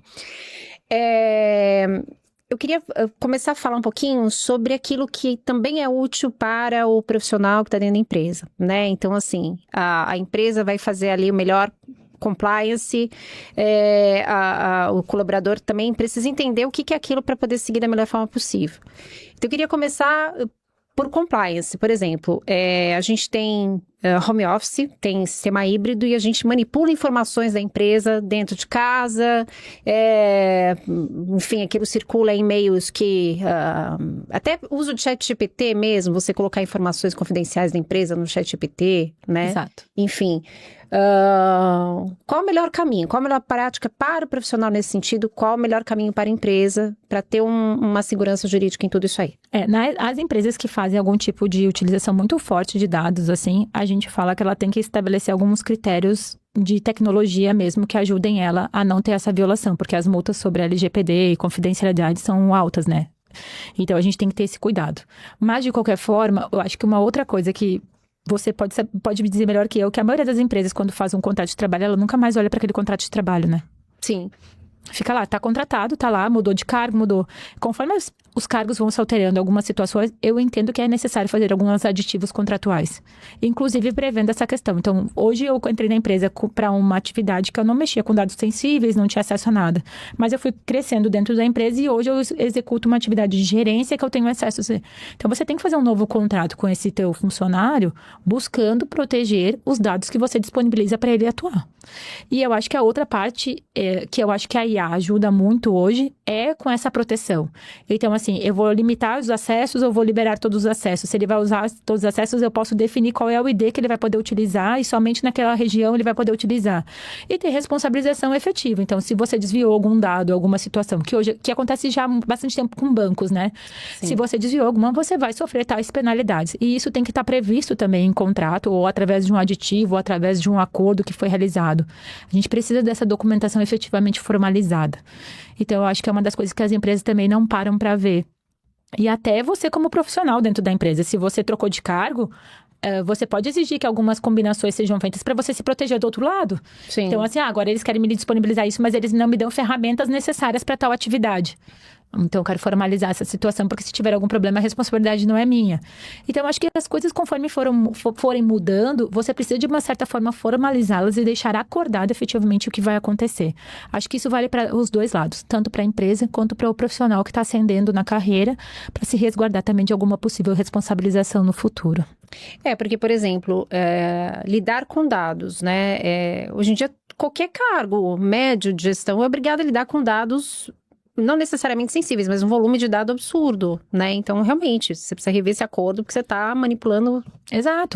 Eu queria começar a falar um pouquinho sobre aquilo que também é útil para o profissional que está dentro da empresa, né? Então, assim, a empresa vai fazer ali o melhor compliance, o colaborador também precisa entender o que é aquilo para poder seguir da melhor forma possível. Então, eu queria começar por compliance, por exemplo, a gente tem home office, tem sistema híbrido e a gente manipula informações da empresa dentro de casa, enfim, aquilo circula em meios que, até uso de ChatGPT mesmo, você colocar informações confidenciais da empresa no ChatGPT, né? Exato. Enfim, qual o melhor caminho? Qual a melhor prática para o profissional nesse sentido? Qual o melhor caminho para a empresa para ter uma segurança jurídica em tudo isso aí? As empresas que fazem algum tipo de utilização muito forte de dados, assim, a gente fala que ela tem que estabelecer alguns critérios de tecnologia mesmo que ajudem ela a não ter essa violação, porque as multas sobre LGPD e confidencialidade são altas, né? Então, a gente tem que ter esse cuidado. Mas, de qualquer forma, eu acho que uma outra coisa que você pode me dizer melhor que eu, que a maioria das empresas, quando faz um contrato de trabalho, ela nunca mais olha para aquele contrato de trabalho, né? Sim. Fica lá, tá contratado, tá lá, mudou de cargo, mudou. Conforme os cargos vão se alterando em algumas situações, eu entendo que é necessário fazer alguns aditivos contratuais. Inclusive prevendo essa questão. Então, hoje eu entrei na empresa para uma atividade que eu não mexia com dados sensíveis, não tinha acesso a nada. Mas eu fui crescendo dentro da empresa e hoje eu executo uma atividade de gerência que eu tenho acesso. Então, você tem que fazer um novo contrato com esse teu funcionário, buscando proteger os dados que você disponibiliza para ele atuar. E eu acho que a outra parte, que eu acho que a IA ajuda muito hoje, é com essa proteção. Então, assim, eu vou limitar os acessos ou vou liberar todos os acessos. Se ele vai usar todos os acessos, eu posso definir qual é o ID que ele vai poder utilizar e somente naquela região ele vai poder utilizar. E ter responsabilização efetiva. Então, se você desviou algum dado, alguma situação, que acontece já há bastante tempo com bancos, né? Sim. Se você desviou alguma, você vai sofrer tais penalidades. E isso tem que estar previsto também em contrato, ou através de um aditivo, ou através de um acordo que foi realizado. A gente precisa dessa documentação efetivamente formalizada. Então, eu acho que é uma das coisas que as empresas também não param para ver. E até você como profissional dentro da empresa. Se você trocou de cargo, você pode exigir que algumas combinações sejam feitas para você se proteger do outro lado. Sim. Então, assim, agora eles querem me disponibilizar isso, mas eles não me dão ferramentas necessárias para tal atividade. Então, eu quero formalizar essa situação, porque se tiver algum problema, a responsabilidade não é minha. Então, eu acho que as coisas, conforme forem mudando, você precisa, de uma certa forma, formalizá-las e deixar acordado efetivamente o que vai acontecer. Acho que isso vale para os dois lados, tanto para a empresa quanto para o profissional que está ascendendo na carreira, para se resguardar também de alguma possível responsabilização no futuro. Porque, por exemplo, lidar com dados, né? Hoje em dia, qualquer cargo médio de gestão é obrigado a lidar com dados não necessariamente sensíveis, mas um volume de dado absurdo, né? Então, realmente, você precisa rever esse acordo, porque você está manipulando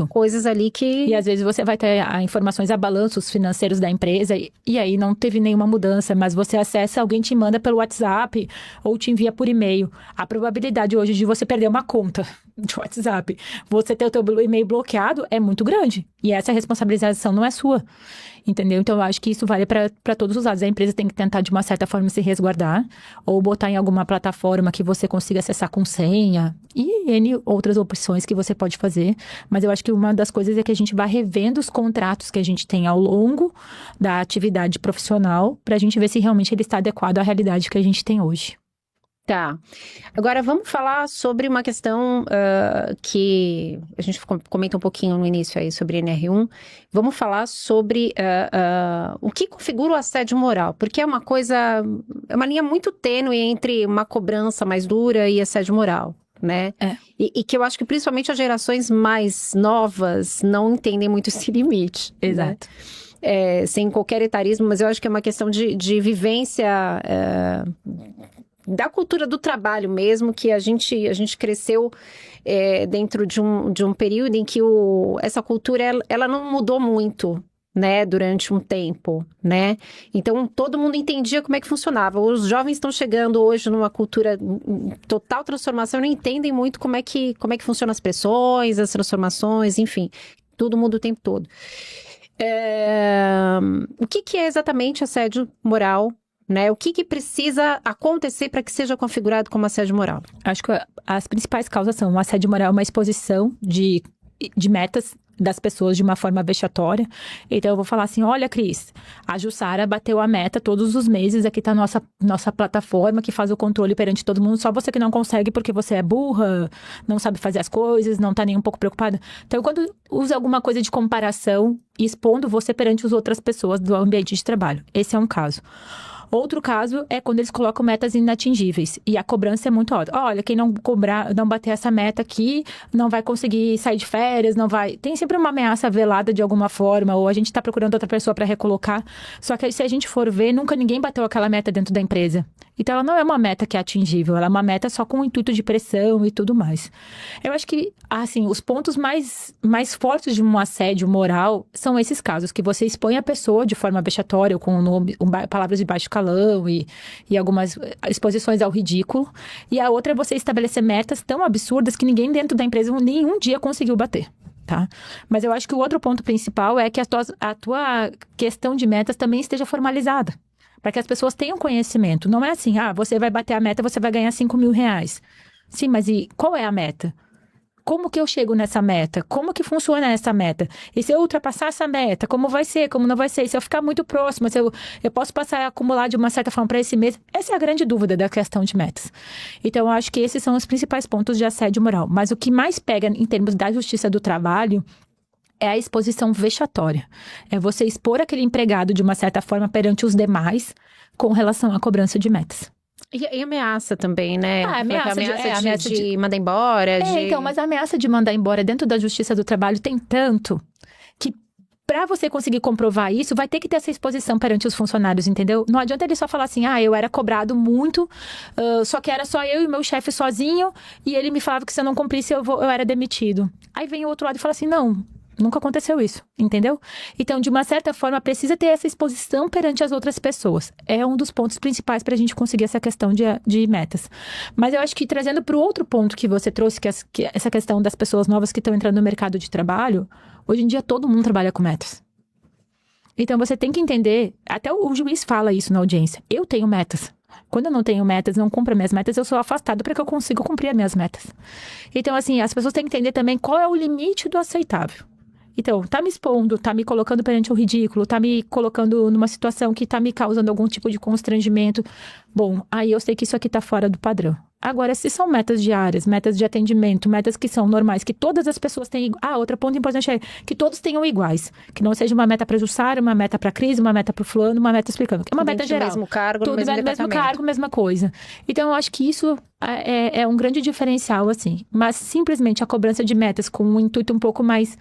coisas ali que... E às vezes você vai ter informações a balanços financeiros da empresa e aí não teve nenhuma mudança, mas você acessa, alguém te manda pelo WhatsApp ou te envia por e-mail. A probabilidade hoje de você perder uma conta de WhatsApp, você ter o teu e-mail bloqueado é muito grande. E essa responsabilização não é sua. Entendeu? Então, eu acho que isso vale para todos os lados. A empresa tem que tentar, de uma certa forma, se resguardar ou botar em alguma plataforma que você consiga acessar com senha e N outras opções que você pode fazer. Mas eu acho que uma das coisas é que a gente vai revendo os contratos que a gente tem ao longo da atividade profissional para a gente ver se realmente ele está adequado à realidade que a gente tem hoje. Tá. Agora vamos falar sobre uma questão que a gente comenta um pouquinho no início aí sobre NR1. Vamos falar sobre o que configura o assédio moral, porque é uma linha muito tênue entre uma cobrança mais dura e assédio moral, né? E que eu acho que principalmente as gerações mais novas não entendem muito esse limite. Exato. Né? Sem qualquer etarismo, mas eu acho que é uma questão de vivência... da cultura do trabalho mesmo, que a gente cresceu dentro de um período em que essa cultura, ela não mudou muito, né, durante um tempo, né? Então, todo mundo entendia como é que funcionava. Os jovens estão chegando hoje numa cultura em total transformação, não entendem muito como é que funcionam as pressões, as transformações, enfim, tudo muda o tempo todo. O que é exatamente assédio moral, né? O que precisa acontecer para que seja configurado como assédio moral? Acho que as principais causas são o assédio moral, uma exposição de metas das pessoas de uma forma vexatória. Então eu vou falar assim, olha, Cris, a Jussara bateu a meta todos os meses, aqui tá a nossa plataforma que faz o controle perante todo mundo, só você que não consegue porque você é burra, não sabe fazer as coisas, não tá nem um pouco preocupada. Então quando usa alguma coisa de comparação, expondo você perante as outras pessoas do ambiente de trabalho, esse é um caso. Outro caso é quando eles colocam metas inatingíveis. E a cobrança é muito alta. Olha, quem não bater essa meta aqui, não vai conseguir sair de férias, não vai... Tem sempre uma ameaça velada de alguma forma, ou a gente está procurando outra pessoa para recolocar. Só que se a gente for ver, nunca ninguém bateu aquela meta dentro da empresa. Então, ela não é uma meta que é atingível, ela é uma meta só com o intuito de pressão e tudo mais. Eu acho que, assim, os pontos mais fortes de um assédio moral são esses casos, que você expõe a pessoa de forma vexatória, com palavras de baixo calão e algumas exposições ao ridículo. E a outra é você estabelecer metas tão absurdas que ninguém dentro da empresa nenhum dia conseguiu bater. Tá? Mas eu acho que o outro ponto principal é que a tua questão de metas também esteja formalizada. Para que as pessoas tenham conhecimento. Não é assim, você vai bater a meta, você vai ganhar 5 mil reais. Sim, mas e qual é a meta? Como que eu chego nessa meta? Como que funciona essa meta? E se eu ultrapassar essa meta, como vai ser? Como não vai ser? E se eu ficar muito próximo, se eu posso passar a acumular de uma certa forma para esse mês? Essa é a grande dúvida da questão de metas. Então, eu acho que esses são os principais pontos de assédio moral. Mas o que mais pega em termos da justiça do trabalho é a exposição vexatória. É você expor aquele empregado de uma certa forma perante os demais com relação à cobrança de metas. E ameaça também, né? Ameaça de mandar embora. Então, mas a ameaça de mandar embora dentro da justiça do trabalho tem tanto que para você conseguir comprovar isso, vai ter que ter essa exposição perante os funcionários, entendeu? Não adianta ele só falar assim, eu era cobrado muito, só que era só eu e meu chefe sozinho, e ele me falava que se eu não cumprisse, eu era demitido. Aí vem o outro lado e fala assim, não, nunca aconteceu isso, entendeu? Então, de uma certa forma, precisa ter essa exposição perante as outras pessoas. É um dos pontos principais para a gente conseguir essa questão de metas. Mas eu acho que trazendo para o outro ponto que você trouxe, que é essa questão das pessoas novas que estão entrando no mercado de trabalho, hoje em dia todo mundo trabalha com metas. Então, você tem que entender, até o juiz fala isso na audiência, eu tenho metas. Quando eu não tenho metas, não cumpro as minhas metas, eu sou afastado para que eu consiga cumprir as minhas metas. Então, assim, as pessoas têm que entender também qual é o limite do aceitável. Então, tá me expondo, tá me colocando perante o ridículo, tá me colocando numa situação que tá me causando algum tipo de constrangimento. Bom, aí eu sei que isso aqui tá fora do padrão. Agora, se são metas diárias, metas de atendimento, metas que são normais, que todas as pessoas têm... outro ponto importante é que todos tenham iguais. Que não seja uma meta para Jussara, uma meta para Cris, uma meta para o fulano, uma meta explicando. Que é uma meta geral. Mesmo cargo, tudo no mesmo cargo, mesma coisa. Então, eu acho que isso é um grande diferencial, assim. Mas, simplesmente, a cobrança de metas com um intuito um pouco mais...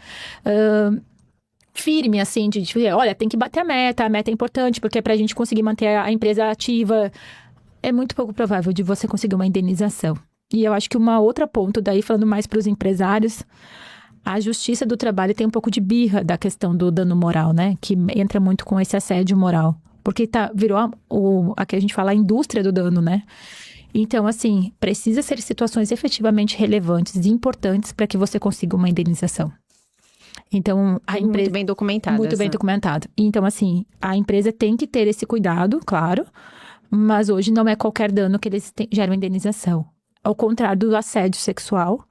firme, assim, de olha, tem que bater a meta é importante, porque é pra gente conseguir manter a empresa ativa, é muito pouco provável de você conseguir uma indenização. E eu acho que uma outra ponto, daí falando mais para os empresários, a justiça do trabalho tem um pouco de birra da questão do dano moral, né? Que entra muito com esse assédio moral. Porque virou aqui a gente fala a indústria do dano, né? Então, assim, precisa ser situações efetivamente relevantes e importantes para que você consiga uma indenização. Então, a empresa... Muito bem documentado. Muito bem documentado. Então, assim, a empresa tem que ter esse cuidado, claro, mas hoje não é qualquer dano que eles geram indenização. Ao contrário do assédio sexual,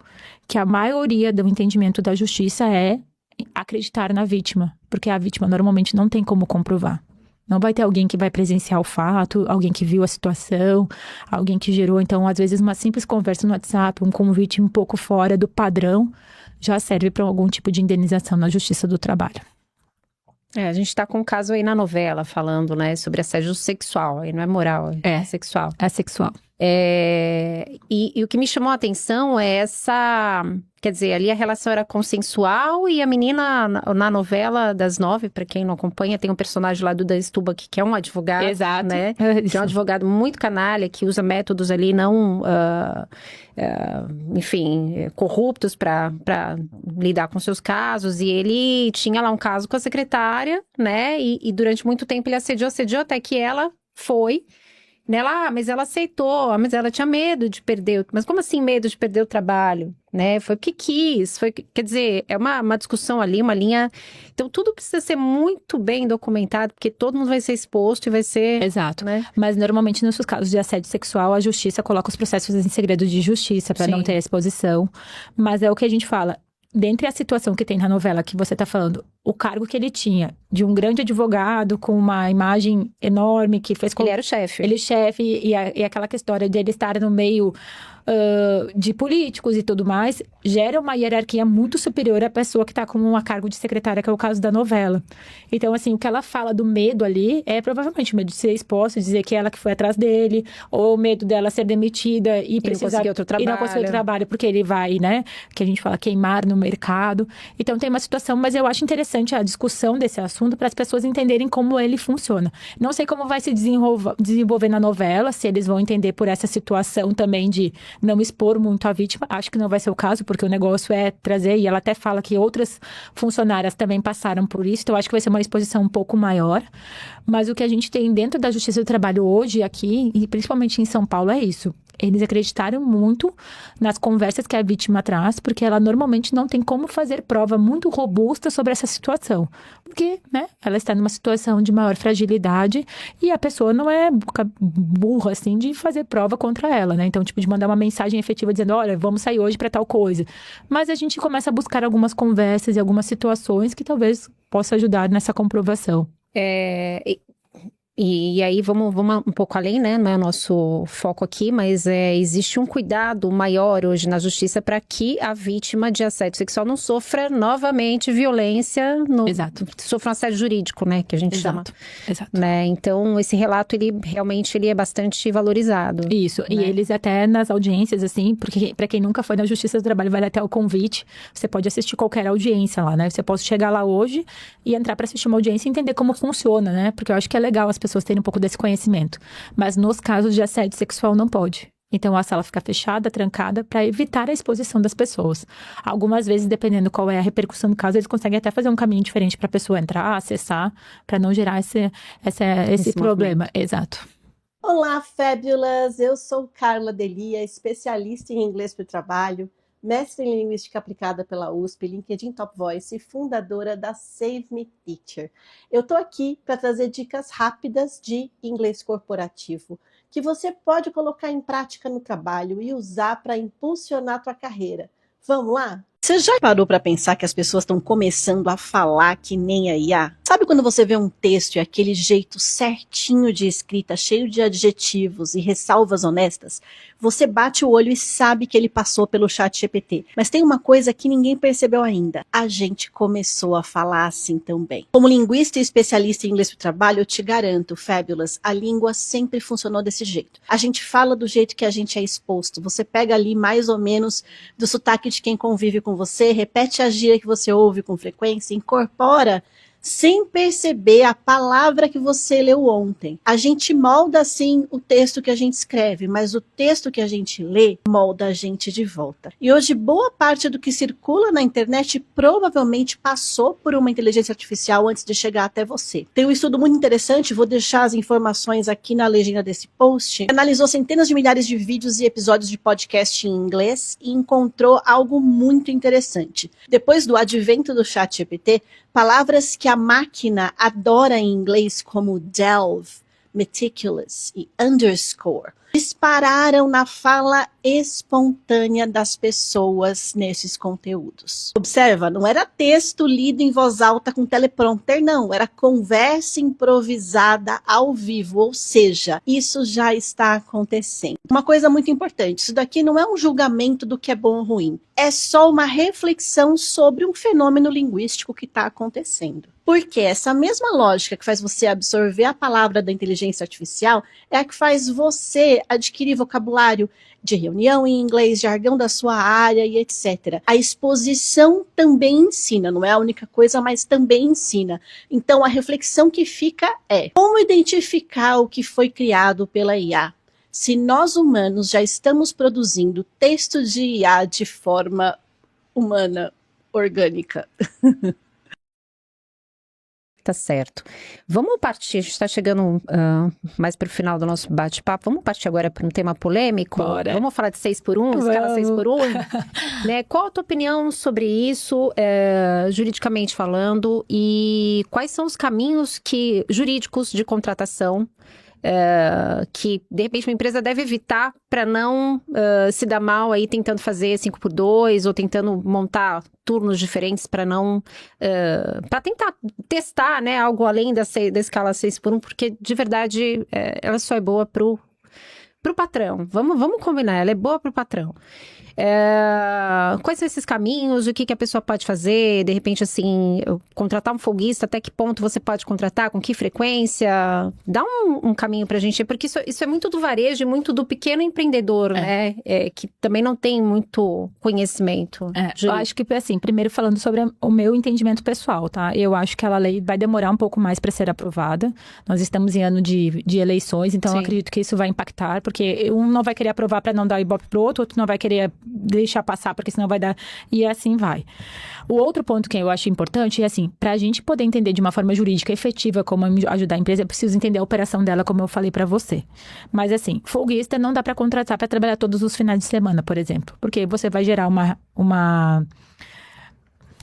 que a maioria do entendimento da justiça é acreditar na vítima, porque a vítima normalmente não tem como comprovar. Não vai ter alguém que vai presenciar o fato, alguém que viu a situação, alguém que gerou. Então, às vezes, uma simples conversa no WhatsApp, um convite um pouco fora do padrão, já serve para algum tipo de indenização na Justiça do Trabalho. A gente está com um caso aí na novela falando, né, sobre assédio sexual, aí não é moral, é sexual. É sexual. E o que me chamou a atenção é essa... Quer dizer, ali a relação era consensual e a menina, na novela das 9, pra quem não acompanha, tem um personagem lá do Dan Stubach, que é um advogado, Exato. né? Que é um advogado muito canalha, que usa métodos ali não, enfim, corruptos pra lidar com seus casos. E ele tinha lá um caso com a secretária, né? E durante muito tempo ele assediou até que ela foi... Nela, mas ela aceitou, mas ela tinha medo de perder. Mas como assim medo de perder o trabalho? Né? Foi porque quis, quer dizer, é uma discussão ali, uma linha. Então tudo precisa ser muito bem documentado, porque todo mundo vai ser exposto e vai ser... Exato. Né? Mas normalmente nos casos de assédio sexual, a justiça coloca os processos em segredo de justiça para não ter exposição. Mas é o que a gente fala. Dentre a situação que tem na novela que você tá falando, o cargo que ele tinha de um grande advogado com uma imagem enorme que fez... Ele era o chefe. Ele chefe e aquela história de ele estar no meio de políticos e tudo mais, gera uma hierarquia muito superior à pessoa que tá com a cargo de secretária, que é o caso da novela. Então, assim, o que ela fala do medo ali é provavelmente o medo de ser exposta, dizer que ela que foi atrás dele, ou o medo dela ser demitida e precisar... não conseguir outro trabalho. E não conseguir outro trabalho, porque ele vai, né, que a gente fala queimar no mercado. Então, tem uma situação, mas eu acho interessante a discussão desse assunto para as pessoas entenderem como ele funciona. Não sei como vai se desenvolver na novela, se eles vão entender por essa situação também de não expor muito a vítima. Acho que não vai ser o caso, porque o negócio é trazer, e ela até fala que outras funcionárias também passaram por isso, então acho que vai ser uma exposição um pouco maior. Mas o que a gente tem dentro da Justiça do Trabalho hoje aqui, e principalmente em São Paulo, é isso. Eles acreditaram muito nas conversas que a vítima traz, porque ela normalmente não tem como fazer prova muito robusta sobre essa situação. Porque, né, ela está numa situação de maior fragilidade e a pessoa não é burra, assim, de fazer prova contra ela, né? Então, tipo, de mandar uma mensagem efetiva dizendo, olha, vamos sair hoje para tal coisa. Mas a gente começa a buscar algumas conversas e algumas situações que talvez possa ajudar nessa comprovação. E aí vamos um pouco além, né? Não é o nosso foco aqui, mas existe um cuidado maior hoje na justiça para que a vítima de assédio sexual não sofra novamente violência, Exato. Sofra um assédio jurídico, né? Que a gente chama. Exato. Né? Então, esse relato, ele realmente é bastante valorizado. Isso, né? E eles até nas audiências, assim, porque para quem nunca foi na Justiça do Trabalho, vale até o convite, você pode assistir qualquer audiência lá, né? Você pode chegar lá hoje e entrar para assistir uma audiência e entender como funciona, né? Porque eu acho que é legal as pessoas terem um pouco desse conhecimento. Mas nos casos de assédio sexual não pode. Então a sala fica fechada, trancada, para evitar a exposição das pessoas. Algumas vezes, dependendo qual é a repercussão do caso, eles conseguem até fazer um caminho diferente para a pessoa entrar, acessar, para não gerar esse problema. Exato. Olá, Fábulas! Eu sou Carla Delia, especialista em inglês para o trabalho, mestre em linguística aplicada pela USP, LinkedIn Top Voice e fundadora da Save Me Teacher. Eu estou aqui para trazer dicas rápidas de inglês corporativo que você pode colocar em prática no trabalho e usar para impulsionar a tua carreira. Vamos lá? Você já parou para pensar que as pessoas estão começando a falar que nem a IA? Sabe quando você vê um texto e aquele jeito certinho de escrita, cheio de adjetivos e ressalvas honestas? Você bate o olho e sabe que ele passou pelo ChatGPT. Mas tem uma coisa que ninguém percebeu ainda. A gente começou a falar assim também. Como linguista e especialista em inglês para o trabalho, eu te garanto, Fábulas, a língua sempre funcionou desse jeito. A gente fala do jeito que a gente é exposto. Você pega ali mais ou menos do sotaque de quem convive com você, repete a gíria que você ouve com frequência, incorpora sem perceber a palavra que você leu ontem. A gente molda, assim, o texto que a gente escreve, mas o texto que a gente lê molda a gente de volta. E hoje, boa parte do que circula na internet provavelmente passou por uma inteligência artificial antes de chegar até você. Tem um estudo muito interessante, vou deixar as informações aqui na legenda desse post. Analisou centenas de milhares de vídeos e episódios de podcast em inglês e encontrou algo muito interessante. Depois do advento do ChatGPT, palavras que a máquina adora em inglês, como delve, meticulous e underscore, dispararam na fala espontânea das pessoas nesses conteúdos. Observa, não era texto lido em voz alta com teleprompter, não. Era conversa improvisada ao vivo, ou seja, isso já está acontecendo. Uma coisa muito importante, isso daqui não é um julgamento do que é bom ou ruim. É só uma reflexão sobre um fenômeno linguístico que está acontecendo. Porque essa mesma lógica que faz você absorver a palavra da inteligência artificial é a que faz você adquirir vocabulário de reunião em inglês, jargão da sua área e etc. A exposição também ensina, não é a única coisa, mas também ensina. Então, a reflexão que fica é: como identificar o que foi criado pela IA? Se nós humanos já estamos produzindo textos de IA de forma humana, orgânica. Tá certo. Vamos partir, a gente está chegando mais para o final do nosso bate-papo, vamos partir agora para um tema polêmico? Bora. Vamos falar de 6x1, escala 6x1? Né? Qual a tua opinião sobre isso, juridicamente falando, e quais são os caminhos jurídicos de contratação que, de repente, uma empresa deve evitar para não se dar mal aí tentando fazer 5x2 ou tentando montar turnos diferentes para não... para tentar testar, né, algo além da escala 6x1, porque, de verdade, ela só é boa pro patrão. Vamos combinar, ela é boa pro patrão. Quais são esses caminhos? O que a pessoa pode fazer? De repente, assim, contratar um folguista, até que ponto você pode contratar? Com que frequência? Dá um caminho pra gente, porque isso é muito do varejo e muito do pequeno empreendedor, né? Que também não tem muito conhecimento. Eu acho que, assim, primeiro falando sobre o meu entendimento pessoal, tá? Eu acho que a lei vai demorar um pouco mais para ser aprovada. Nós estamos em ano de eleições, então eu acredito que isso vai impactar, porque um não vai querer aprovar para não dar ibope pro outro não vai querer deixar passar, porque senão vai dar... E assim vai. O outro ponto que eu acho importante é assim, para a gente poder entender de uma forma jurídica efetiva como ajudar a empresa, é preciso entender a operação dela, como eu falei para você. Mas assim, folguista não dá para contratar para trabalhar todos os finais de semana, por exemplo. Porque você vai gerar uma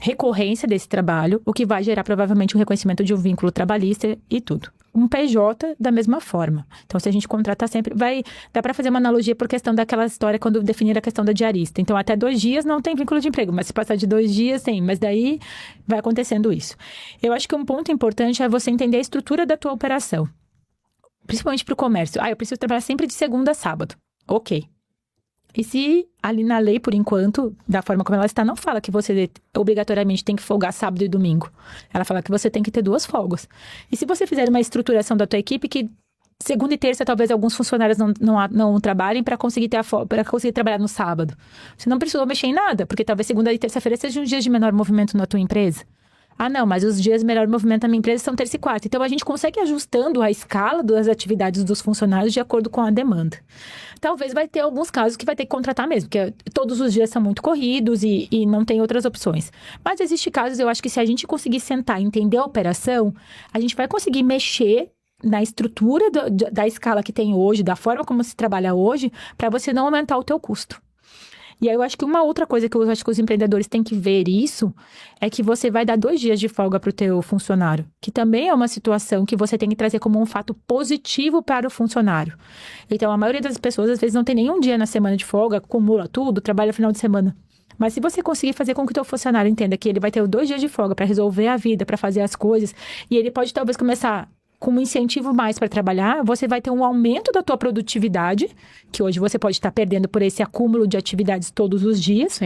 recorrência desse trabalho, o que vai gerar provavelmente o reconhecimento de um vínculo trabalhista e tudo. Um PJ da mesma forma. Então, se a gente contratar sempre, dá para fazer uma analogia por questão daquela história quando definir a questão da diarista. Então, até 2 dias não tem vínculo de emprego, mas se passar de 2 dias, tem. Mas daí vai acontecendo isso. Eu acho que um ponto importante é você entender a estrutura da tua operação. Principalmente para o comércio. Eu preciso trabalhar sempre de segunda a sábado. Ok. E se ali na lei, por enquanto, da forma como ela está, não fala que você obrigatoriamente tem que folgar sábado e domingo. Ela fala que você tem que ter 2 folgas. E se você fizer uma estruturação da tua equipe que segunda e terça talvez alguns funcionários não trabalhem para conseguir para conseguir trabalhar no sábado. Você não precisou mexer em nada, porque talvez segunda e terça-feira sejam dias de menor movimento na tua empresa. Não, mas os dias de melhor movimento na minha empresa são terça e quarta. Então, a gente consegue ir ajustando a escala das atividades dos funcionários de acordo com a demanda. Talvez vai ter alguns casos que vai ter que contratar mesmo, porque todos os dias são muito corridos e não tem outras opções. Mas existem casos, eu acho que se a gente conseguir sentar e entender a operação, a gente vai conseguir mexer na estrutura da escala que tem hoje, da forma como se trabalha hoje, para você não aumentar o teu custo. E aí eu acho que uma outra coisa que eu acho que os empreendedores têm que ver isso é que você vai dar 2 dias de folga para o teu funcionário, que também é uma situação que você tem que trazer como um fato positivo para o funcionário. Então, a maioria das pessoas, às vezes, não tem nenhum dia na semana de folga, acumula tudo, trabalha no final de semana. Mas se você conseguir fazer com que o teu funcionário entenda que ele vai ter 2 dias de folga para resolver a vida, para fazer as coisas, e ele pode talvez começar com um incentivo mais para trabalhar, você vai ter um aumento da tua produtividade, que hoje você pode estar perdendo por esse acúmulo de atividades todos os dias,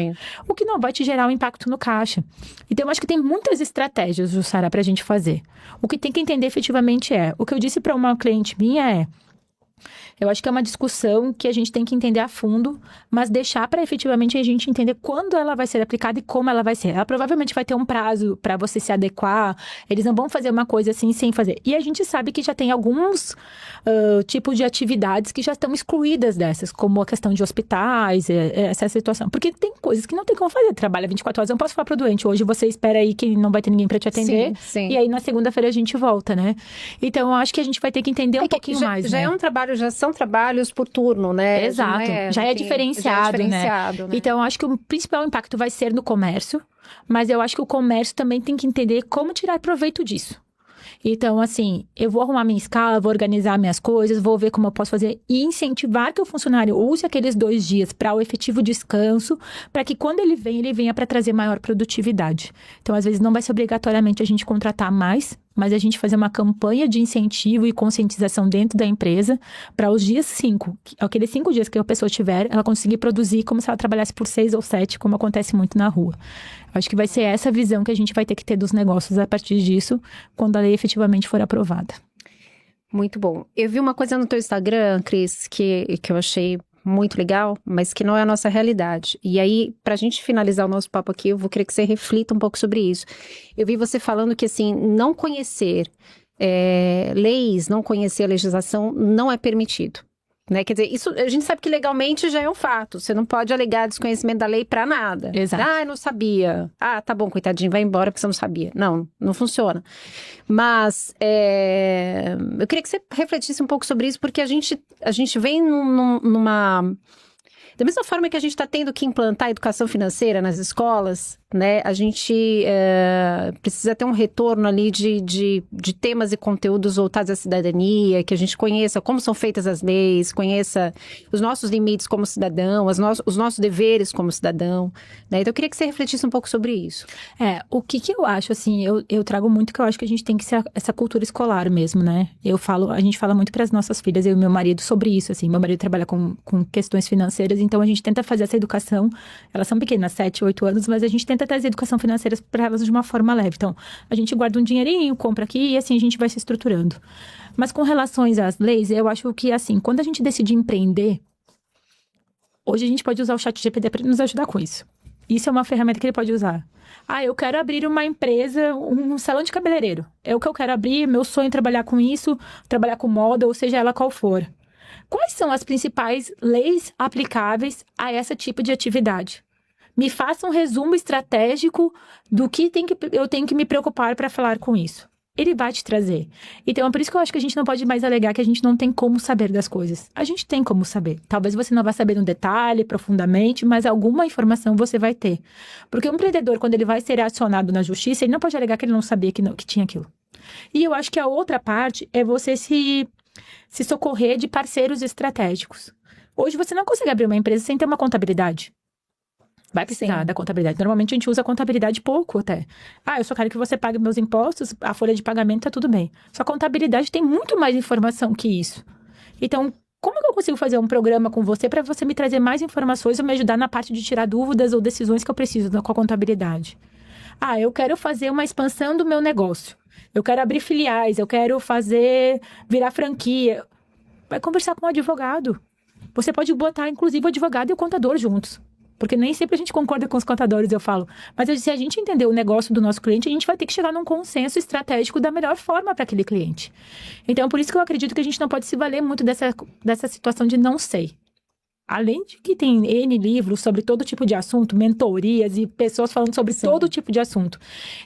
o que não vai te gerar um impacto no caixa. Então, eu acho que tem muitas estratégias, Jussara, para a gente fazer. O que tem que entender efetivamente o que eu disse para uma cliente minha eu acho que é uma discussão que a gente tem que entender a fundo, mas deixar para efetivamente a gente entender quando ela vai ser aplicada e como ela vai ser. Ela provavelmente vai ter um prazo para você se adequar, eles não vão fazer uma coisa assim sem fazer. E a gente sabe que já tem alguns tipos de atividades que já estão excluídas dessas, como a questão de hospitais, essa situação. Porque tem coisas que não tem como fazer. Trabalha 24 horas, eu não posso falar para o doente. Hoje você espera aí que não vai ter ninguém para te atender. Sim. E aí na segunda-feira a gente volta, né? Então eu acho que a gente vai ter que entender um pouquinho mais, já é um trabalho, já são trabalhos por turno, né? Exato, já é diferenciado, né? Então, eu acho que o principal impacto vai ser no comércio, mas eu acho que o comércio também tem que entender como tirar proveito disso. Então, assim, eu vou arrumar minha escala, vou organizar minhas coisas, vou ver como eu posso fazer e incentivar que o funcionário use aqueles 2 dias para o efetivo descanso, para que quando ele venha para trazer maior produtividade. Então, às vezes, não vai ser obrigatoriamente a gente contratar mais, mas a gente fazer uma campanha de incentivo e conscientização dentro da empresa para os dias 5, aqueles 5 dias que a pessoa tiver, ela conseguir produzir como se ela trabalhasse por 6 ou 7, como acontece muito na rua. Acho que vai ser essa visão que a gente vai ter que ter dos negócios a partir disso, quando a lei efetivamente for aprovada. Muito bom. Eu vi uma coisa no teu Instagram, Cris, que eu achei muito legal, mas que não é a nossa realidade. E aí, pra gente finalizar o nosso papo aqui, eu vou querer que você reflita um pouco sobre isso. Eu vi você falando que, assim, não conhecer leis, não conhecer a legislação não é permitido. Né? Quer dizer, isso a gente sabe que legalmente já é um fato. Você não pode alegar desconhecimento da lei pra nada. Exato. Eu não sabia. Tá bom, coitadinho, vai embora porque você não sabia. Não funciona. Mas eu queria que você refletisse um pouco sobre isso, porque a gente vem numa... Da mesma forma que a gente está tendo que implantar a educação financeira nas escolas, né? A gente precisa ter um retorno ali de temas e conteúdos voltados à cidadania, que a gente conheça como são feitas as leis, conheça os nossos limites como cidadão, os nossos deveres como cidadão, né? Então eu queria que você refletisse um pouco sobre isso. O que eu acho, assim, eu trago muito que eu acho que a gente tem que ser essa cultura escolar mesmo, né? A gente fala muito para as nossas filhas, eu e meu marido, sobre isso, assim. Meu marido trabalha com questões financeiras, então a gente tenta fazer essa educação, elas são pequenas, 7, 8 anos, mas a gente tenta trazer educação financeira para elas de uma forma leve. Então, a gente guarda um dinheirinho, compra aqui e assim a gente vai se estruturando. Mas com relações às leis, eu acho que assim, quando a gente decide empreender, hoje a gente pode usar o ChatGPT para nos ajudar com isso. Isso é uma ferramenta que ele pode usar. Eu quero abrir uma empresa, um salão de cabeleireiro. É o que eu quero abrir, meu sonho é trabalhar com isso, trabalhar com moda, ou seja ela qual for. Quais são as principais leis aplicáveis a esse tipo de atividade? Me faça um resumo estratégico do que eu tenho que me preocupar para falar com isso. Ele vai te trazer. Então, é por isso que eu acho que a gente não pode mais alegar que a gente não tem como saber das coisas. A gente tem como saber. Talvez você não vá saber no detalhe, profundamente, mas alguma informação você vai ter. Porque o empreendedor, quando ele vai ser acionado na justiça, ele não pode alegar que ele não sabia que tinha aquilo. E eu acho que a outra parte é você se socorrer de parceiros estratégicos. Hoje você não consegue abrir uma empresa sem ter uma contabilidade. Vai precisar da contabilidade. Normalmente a gente usa a contabilidade pouco até. Eu só quero que você pague meus impostos, a folha de pagamento tá tudo bem. Só a contabilidade tem muito mais informação que isso. Então, como que eu consigo fazer um programa com você para você me trazer mais informações ou me ajudar na parte de tirar dúvidas ou decisões que eu preciso com a contabilidade? Eu quero fazer uma expansão do meu negócio. Eu quero abrir filiais, eu quero virar franquia. Vai conversar com um advogado. Você pode botar, inclusive, o advogado e o contador juntos. Porque nem sempre a gente concorda com os contadores, eu falo. Mas se a gente entender o negócio do nosso cliente, a gente vai ter que chegar num consenso estratégico da melhor forma para aquele cliente. Então, por isso que eu acredito que a gente não pode se valer muito dessa situação de não sei. Além de que tem N livros sobre todo tipo de assunto, mentorias e pessoas falando sobre todo tipo de assunto.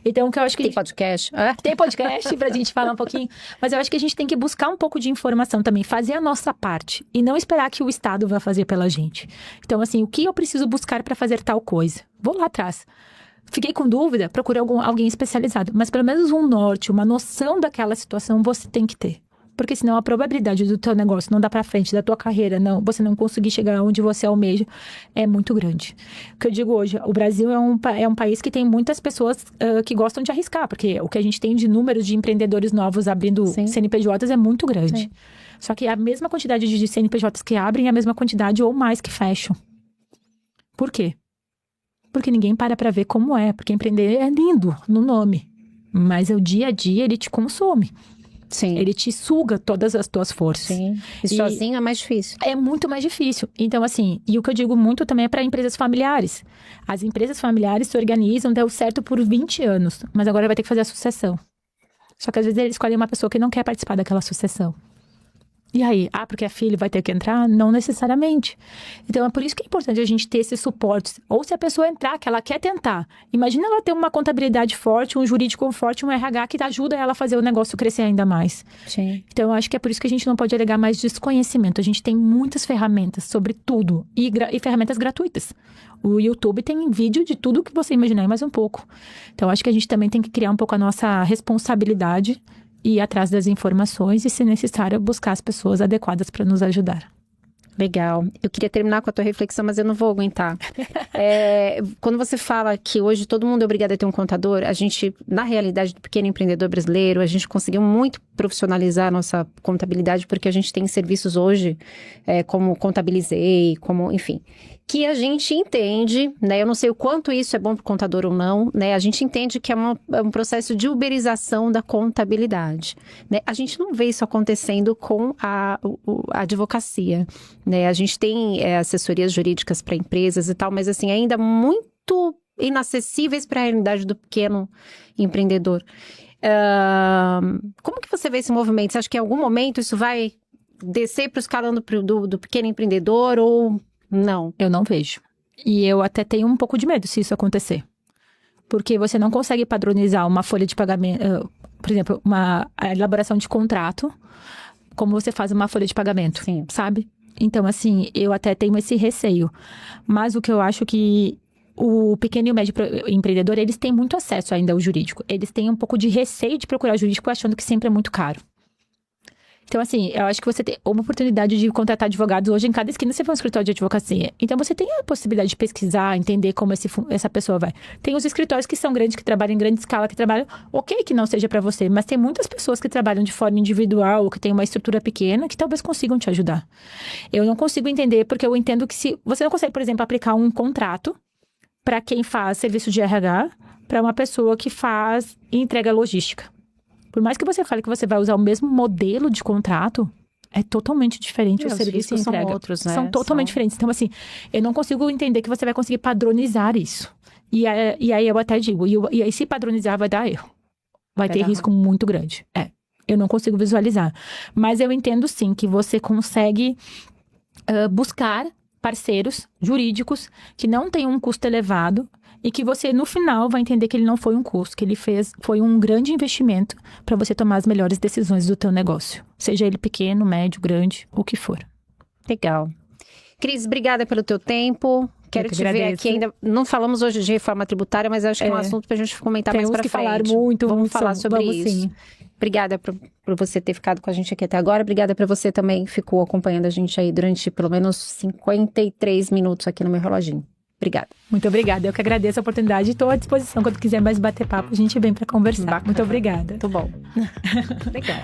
Então, o que eu acho que... Tem podcast. Tem podcast pra gente falar um pouquinho. Mas eu acho que a gente tem que buscar um pouco de informação também, fazer a nossa parte. E não esperar que o Estado vá fazer pela gente. Então, assim, o que eu preciso buscar pra fazer tal coisa? Vou lá atrás. Fiquei com dúvida, procure alguém especializado. Mas pelo menos um norte, uma noção daquela situação você tem que ter. Porque senão a probabilidade do teu negócio não dar pra frente, da tua carreira, você não conseguir chegar onde você almeja, é muito grande. O que eu digo hoje, o Brasil é um país que tem muitas pessoas que gostam de arriscar, porque o que a gente tem de números de empreendedores novos abrindo CNPJs é muito grande. Sim. Só que a mesma quantidade de CNPJs que abrem é a mesma quantidade ou mais que fecham. Por quê? Porque ninguém para ver como é, porque empreender é lindo no nome, mas o dia a dia ele te consome. Sim. Ele te suga todas as tuas forças. Sim. E sozinho é mais difícil. É muito mais difícil. Então, assim, e o que eu digo muito também é para empresas familiares. As empresas familiares se organizam, deu certo por 20 anos, mas agora vai ter que fazer a sucessão. Só que às vezes eles escolhem uma pessoa que não quer participar daquela sucessão. E aí? Porque a filha vai ter que entrar? Não necessariamente. Então, é por isso que é importante a gente ter esses suportes. Ou se a pessoa entrar, que ela quer tentar. Imagina ela ter uma contabilidade forte, um jurídico forte, um RH que ajuda ela a fazer o negócio crescer ainda mais. Sim. Então, eu acho que é por isso que a gente não pode alegar mais desconhecimento. A gente tem muitas ferramentas sobre tudo. E ferramentas gratuitas. O YouTube tem vídeo de tudo que você imaginar e mais um pouco. Então, acho que a gente também tem que criar um pouco a nossa responsabilidade e ir atrás das informações e, se necessário, buscar as pessoas adequadas para nos ajudar. Legal. Eu queria terminar com a tua reflexão, mas eu não vou aguentar. Quando você fala que hoje todo mundo é obrigado a ter um contador, a gente, na realidade do pequeno empreendedor brasileiro, a gente conseguiu muito profissionalizar a nossa contabilidade, porque a gente tem serviços hoje, como Contabilizei, enfim. que a gente entende, né? Eu não sei o quanto isso é bom para o contador ou não, né? A gente entende que é um processo de uberização da contabilidade, né? A gente não vê isso acontecendo com a advocacia, né? A gente tem assessorias jurídicas para empresas e tal, mas assim, ainda muito inacessíveis para a realidade do pequeno empreendedor. Como que você vê esse movimento? Você acha que em algum momento isso vai descer para o escalão do pequeno empreendedor ou não? Eu não vejo. E eu até tenho um pouco de medo se isso acontecer. Porque você não consegue padronizar uma folha de pagamento, por exemplo, a elaboração de contrato, como você faz uma folha de pagamento, Sim. sabe? Então, assim, eu até tenho esse receio. Mas o que eu acho que o pequeno e o médio empreendedor, eles têm muito acesso ainda ao jurídico. Eles têm um pouco de receio de procurar jurídico achando que sempre é muito caro. Então, assim, eu acho que você tem uma oportunidade de contratar advogados. Hoje, em cada esquina, você vai um escritório de advocacia. Então, você tem a possibilidade de pesquisar, entender como essa pessoa vai. Tem os escritórios que são grandes, que trabalham em grande escala, que trabalham... Ok que não seja para você, mas tem muitas pessoas que trabalham de forma individual ou que têm uma estrutura pequena que talvez consigam te ajudar. Eu não consigo entender, porque eu entendo que se... Você não consegue, por exemplo, aplicar um contrato para quem faz serviço de RH para uma pessoa que faz entrega logística. Por mais que você fale que você vai usar o mesmo modelo de contrato, é totalmente diferente o serviço e entrega. São outros, né? São totalmente diferentes. Então, assim, eu não consigo entender que você vai conseguir padronizar isso. E aí eu até digo, e aí se padronizar vai dar erro. Vai ter risco muito grande. Eu não consigo visualizar. Mas eu entendo sim que você consegue buscar parceiros jurídicos que não tenham um custo elevado e que você, no final, vai entender que ele não foi um custo, que ele foi um grande investimento para você tomar as melhores decisões do teu negócio. Seja ele pequeno, médio, grande, o que for. Legal. Cris, obrigada pelo teu tempo. Quero te ver aqui ainda. Não falamos hoje de reforma tributária, mas acho que é um assunto para a gente comentar mais para frente. Temos que falar muito. Vamos falar sobre isso. Sim. Obrigada por você ter ficado com a gente aqui até agora. Obrigada para você também que ficou acompanhando a gente aí durante pelo menos 53 minutos aqui no meu reloginho. Obrigada. Muito obrigada. Eu que agradeço a oportunidade e estou à disposição. Quando quiser mais bater papo, a gente vem para conversar. Bacana. Muito obrigada. Muito bom. Legal.